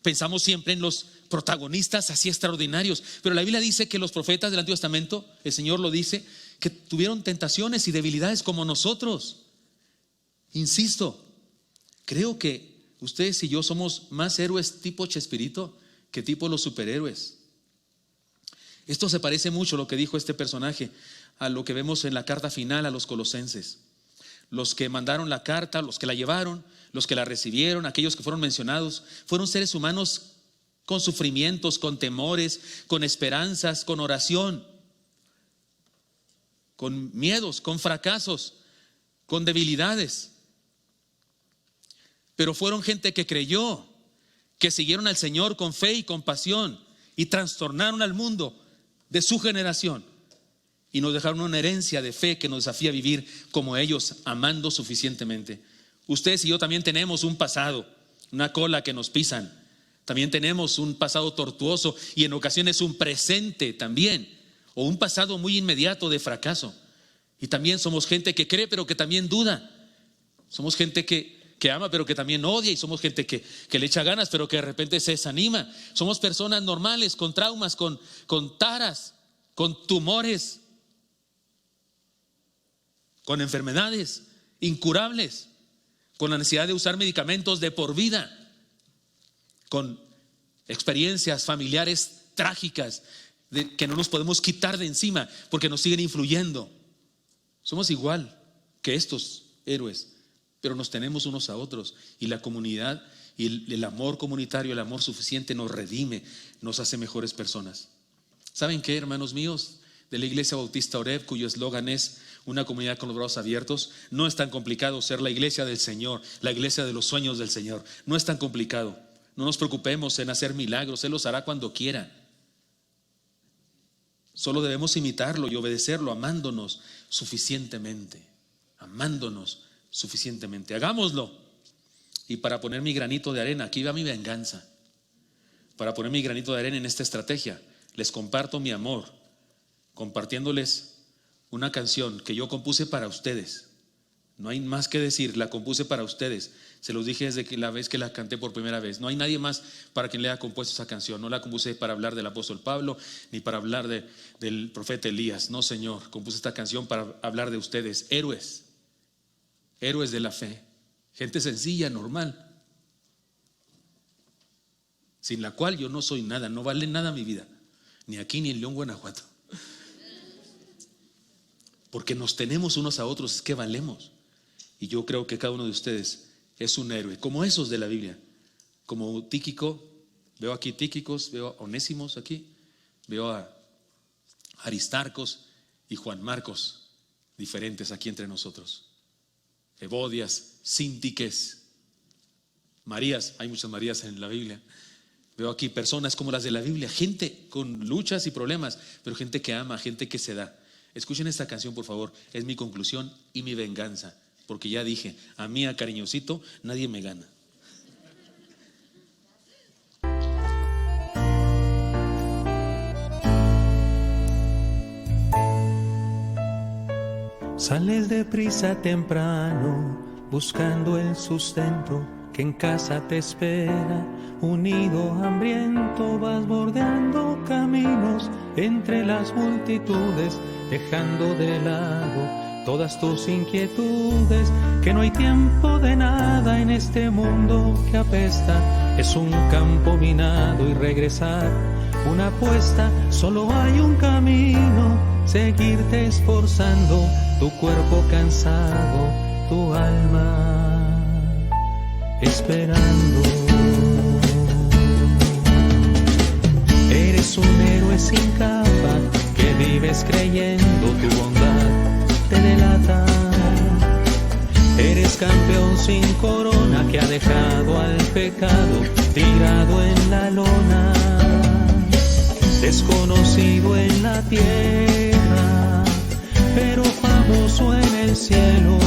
pensamos siempre en los protagonistas así extraordinarios, pero la Biblia dice que los profetas del Antiguo Testamento, el Señor lo dice, que tuvieron tentaciones y debilidades como nosotros. Insisto, creo que ustedes y yo somos más héroes tipo Chespirito que tipo los superhéroes. Esto se parece mucho, lo que dijo este personaje, a lo que vemos en la carta final a los Colosenses. Los que mandaron la carta, los que la llevaron, los que la recibieron, aquellos que fueron mencionados, fueron seres humanos con sufrimientos, con temores, con esperanzas, con oración, con miedos, con fracasos, con debilidades. pero fueron gente que creyó, que siguieron al Señor con fe y con pasión y trastornaron al mundo de su generación y nos dejaron una herencia de fe que nos desafía a vivir como ellos, amando suficientemente. Ustedes y yo también tenemos un pasado, una cola que nos pisan. También tenemos un pasado tortuoso y en ocasiones un presente también, o un pasado muy inmediato de fracaso. Y también somos gente que cree pero que también duda. Somos gente que ama pero que también odia, y somos gente que le echa ganas pero que de repente se desanima. Somos personas normales con traumas, con taras, con tumores, con enfermedades incurables, con la necesidad de usar medicamentos de por vida, con experiencias familiares trágicas que no nos podemos quitar de encima porque nos siguen influyendo. Somos igual que estos héroes, pero nos tenemos unos a otros, y la comunidad y el amor comunitario, el amor suficiente nos redime, nos hace mejores personas. ¿Saben qué, hermanos míos? De la Iglesia Bautista Oreb, cuyo eslogan es una comunidad con los brazos abiertos, no es tan complicado ser la iglesia del Señor, la iglesia de los sueños del Señor. No es tan complicado. No nos preocupemos en hacer milagros, Él los hará cuando quiera. Solo debemos imitarlo y obedecerlo, amándonos suficientemente. Amándonos suficientemente. Hagámoslo. Y para poner mi granito de arena, aquí va mi venganza. Para poner mi granito de arena en esta estrategia, les comparto mi amor, compartiéndoles una canción que yo compuse para ustedes. No hay más que decir, la compuse para ustedes. Se los dije desde la vez que la canté por primera vez. No hay nadie más para quien le haya compuesto esa canción. No la compuse para hablar del apóstol Pablo, ni para hablar del profeta Elías. No, Señor, compuse esta canción para hablar de ustedes, héroes, héroes de la fe, gente sencilla, normal, sin la cual yo no soy nada, no vale nada mi vida, ni aquí ni en León, Guanajuato. Porque nos tenemos unos a otros, es que valemos. Y yo creo que cada uno de ustedes es un héroe, como esos de la Biblia. Como Tíquico, veo aquí Tíquicos, veo a Onésimos aquí, veo a Aristarcos y Juan Marcos, diferentes aquí entre nosotros. Evodias, Síntiques, Marías, hay muchas Marías en la Biblia. Veo aquí personas como las de la Biblia, gente con luchas y problemas, pero gente que ama, gente que se da. Escuchen esta canción, por favor, es mi conclusión y mi venganza, porque ya dije, a mí, a cariñosito, nadie me gana. Sales deprisa temprano, buscando el sustento que en casa te espera. Unido, hambriento, vas bordeando caminos entre las multitudes, dejando de lado todas tus inquietudes. Que no hay tiempo de nada en este mundo que apesta, es un campo minado y regresar una apuesta. Solo hay un camino, seguirte esforzando, tu cuerpo cansado, tu alma esperando. Eres un héroe sin capa, que vives creyendo tu bondad te delata. Eres campeón sin corona, que ha dejado al pecado tirado en la lona. Desconocido en la tierra, pero famoso en el cielo.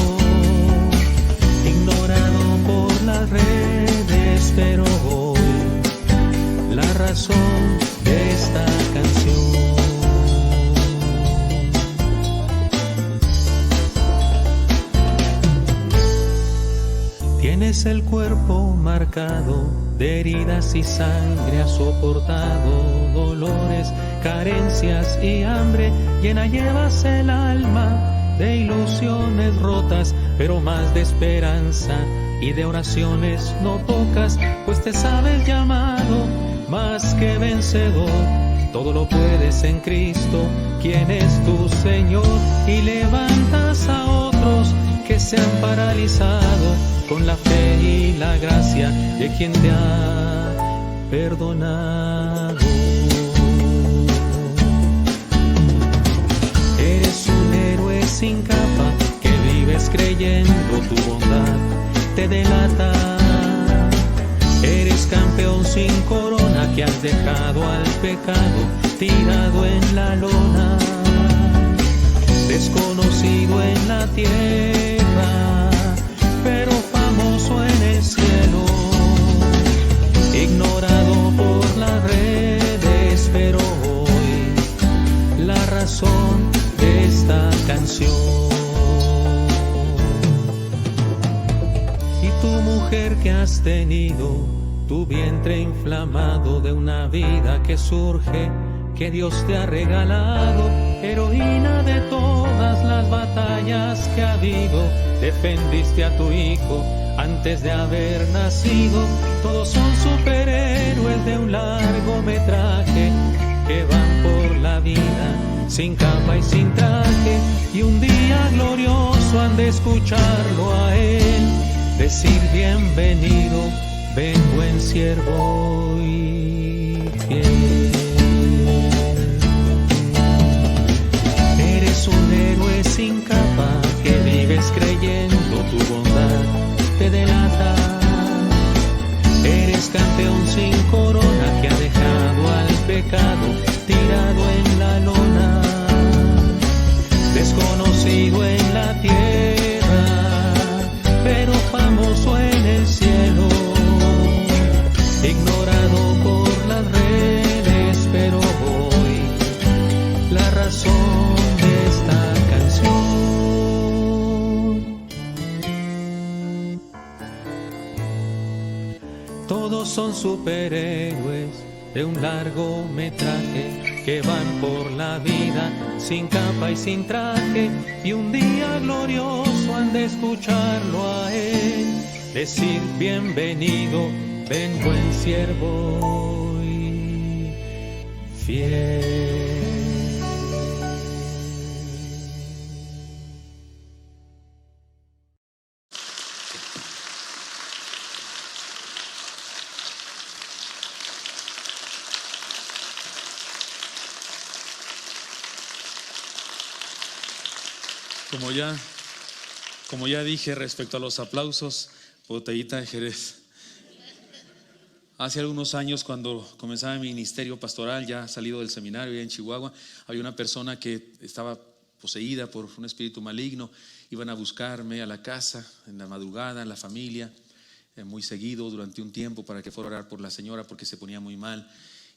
Ignorado por las redes, pero hoy la razón de esta canción. Tienes el cuerpo marcado de heridas y sangre, has soportado dolores, carencias y hambre. Llena llevas el alma de ilusiones rotas, pero más de esperanza y de oraciones no pocas, pues te sabes llamado más que vencedor. Todo lo puedes en Cristo, quien es tu Señor, y levantas a otros que se han paralizado con la fe y la gracia de quien te ha perdonado. Eres un héroe sin capa, que vives creyendo tu bondad te delata. Eres campeón sin corona, que has dejado al pecado tirado en la lona. Desconocido en la tierra, pero famoso en el cielo. Ignorado por las redes, pero hoy la razón de esta canción. Y tu mujer que has tenido, tu vientre inflamado de una vida que surge, que Dios te ha regalado, heroína de todas las batallas que ha habido. Defendiste a tu hijo antes de haber nacido. Todos son superhéroes de un largometraje que van por la vida sin capa y sin traje. Y un día glorioso han de escucharlo a él decir: bienvenido, ven buen siervo y fiel. Eres un héroe sin capa, que vives creyendo tu bondad te delata. Eres campeón sin corona, que ha dejado al pecado tirado en la lona. Desconocido en la tierra, pero famoso en el cielo. Ignorado por las redes, pero hoy la razón de esta canción. Todos son superhéroes de un largometraje que van por la vida sin capa y sin traje. Y un día glorioso han de escucharlo a él decir: bienvenido, ven buen siervo y fiel. Como ya dije respecto a los aplausos, botellita de Jerez. Hace algunos años, cuando comenzaba mi ministerio pastoral, ya salido del seminario, ya en Chihuahua, había una persona que estaba poseída por un espíritu maligno. Iban a buscarme a la casa en la madrugada, la familia, muy seguido durante un tiempo, para que fuera a orar por la señora porque se ponía muy mal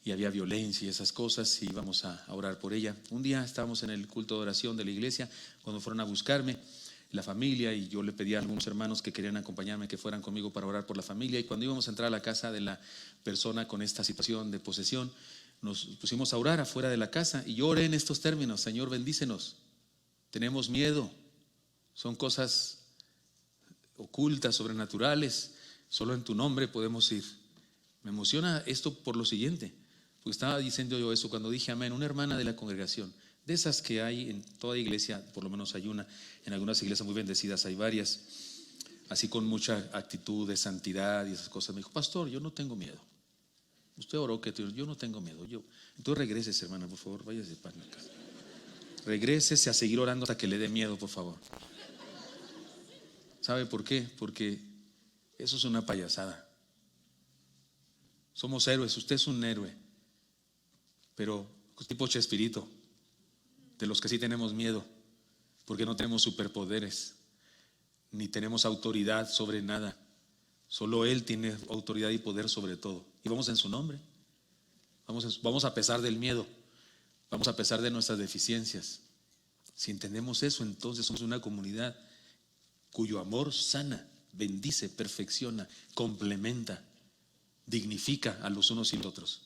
y había violencia y esas cosas, y íbamos a orar por ella. Un día estábamos en el culto de oración de la iglesia cuando fueron a buscarme la familia, y yo le pedí a algunos hermanos que querían acompañarme que fueran conmigo para orar por la familia. Y cuando íbamos a entrar a la casa de la persona con esta situación de posesión, nos pusimos a orar afuera de la casa, y yo oré en estos términos: Señor, bendícenos, tenemos miedo, son cosas ocultas, sobrenaturales, solo en tu nombre podemos ir. Me emociona esto por lo siguiente, porque estaba diciendo yo eso cuando dije amén. Una hermana de la congregación, de esas que hay en toda iglesia, por lo menos hay una, en algunas iglesias muy bendecidas hay varias, así con mucha actitud de santidad y esas cosas, me dijo: pastor, yo no tengo miedo. Usted oró que yo no tengo miedo. Entonces regrésese, hermana, por favor, váyase para la casa. Regrésese a seguir orando hasta que le dé miedo, por favor. ¿Sabe por qué? Porque eso es una payasada. Somos héroes, usted es un héroe, pero tipo Chespirito, de los que sí tenemos miedo, porque no tenemos superpoderes, ni tenemos autoridad sobre nada. Solo Él tiene autoridad y poder sobre todo. Y vamos en su nombre. Vamos a pesar del miedo, vamos a pesar de nuestras deficiencias. Si entendemos eso, entonces somos una comunidad cuyo amor sana, bendice, perfecciona, complementa, dignifica a los unos y los otros.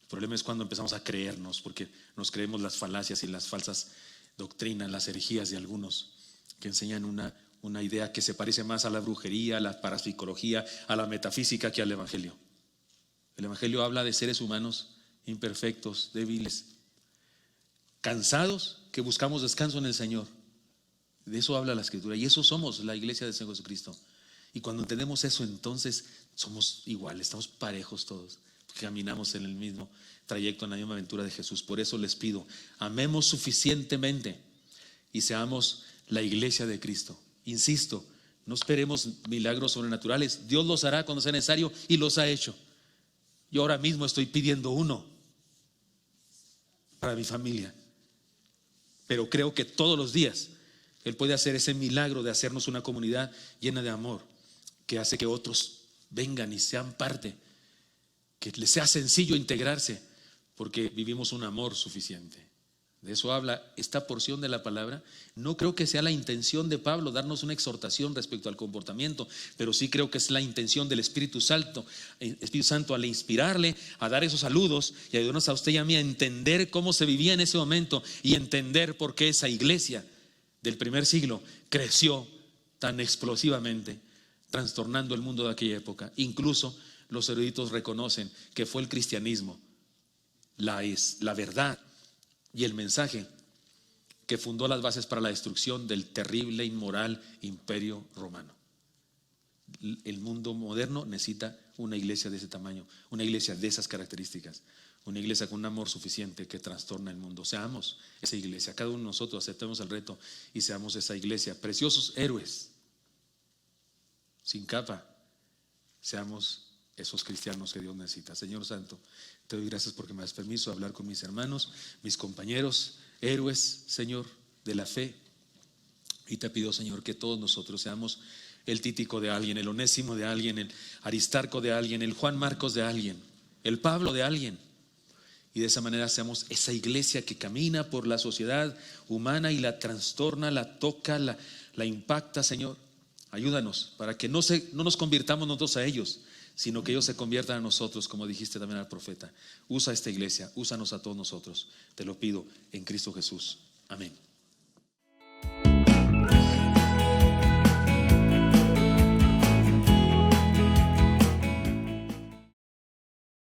El problema es cuando empezamos a creernos, porque nos creemos las falacias y las falsas doctrinas, las herejías de algunos que enseñan una idea que se parece más a la brujería, a la parapsicología, a la metafísica que al evangelio. El evangelio habla de seres humanos imperfectos, débiles, cansados, que buscamos descanso en el Señor. De eso habla la Escritura, y eso somos la iglesia del Señor Jesucristo. Y cuando entendemos eso, entonces somos iguales, estamos parejos todos, caminamos en el mismo trayecto, en la misma aventura de Jesús. Por eso les pido, amemos suficientemente y seamos la iglesia de Cristo. Insisto, No esperemos milagros sobrenaturales. Dios los hará cuando sea necesario y los ha hecho. Yo ahora mismo estoy pidiendo uno para mi familia. Pero creo que todos los días Él puede hacer ese milagro de hacernos una comunidad llena de amor, que hace que otros vengan y sean parte, que les sea sencillo integrarse, porque vivimos un amor suficiente. De eso habla esta porción de la palabra. No creo que sea la intención de Pablo darnos una exhortación respecto al comportamiento, pero sí creo que es la intención del Espíritu Santo al inspirarle a dar esos saludos y ayudarnos a usted y a mí a entender cómo se vivía en ese momento y entender por qué esa iglesia del primer siglo creció tan explosivamente, trastornando el mundo de aquella época. Incluso los eruditos reconocen que fue el cristianismo, la verdad y el mensaje que fundó las bases para la destrucción del terrible, inmoral imperio romano. El mundo moderno necesita una iglesia de ese tamaño, una iglesia de esas características, una iglesia con un amor suficiente que trastorna el mundo. Seamos esa iglesia, cada uno de nosotros aceptemos el reto y seamos esa iglesia, preciosos héroes, sin capa, seamos esos cristianos que Dios necesita. Señor Santo, te doy gracias porque me das permiso de hablar con mis hermanos, mis compañeros, héroes, Señor, de la fe. Y te pido, Señor, que todos nosotros seamos el Títico de alguien, el Onésimo de alguien, el Aristarco de alguien, el Juan Marcos de alguien, el Pablo de alguien. Y de esa manera seamos esa iglesia que camina por la sociedad humana y la trastorna, la toca, la impacta, Señor. Ayúdanos para que no nos convirtamos nosotros a ellos, sino que ellos se conviertan a nosotros, como dijiste también al profeta. Usa esta iglesia, úsanos a todos nosotros. Te lo pido en Cristo Jesús. Amén.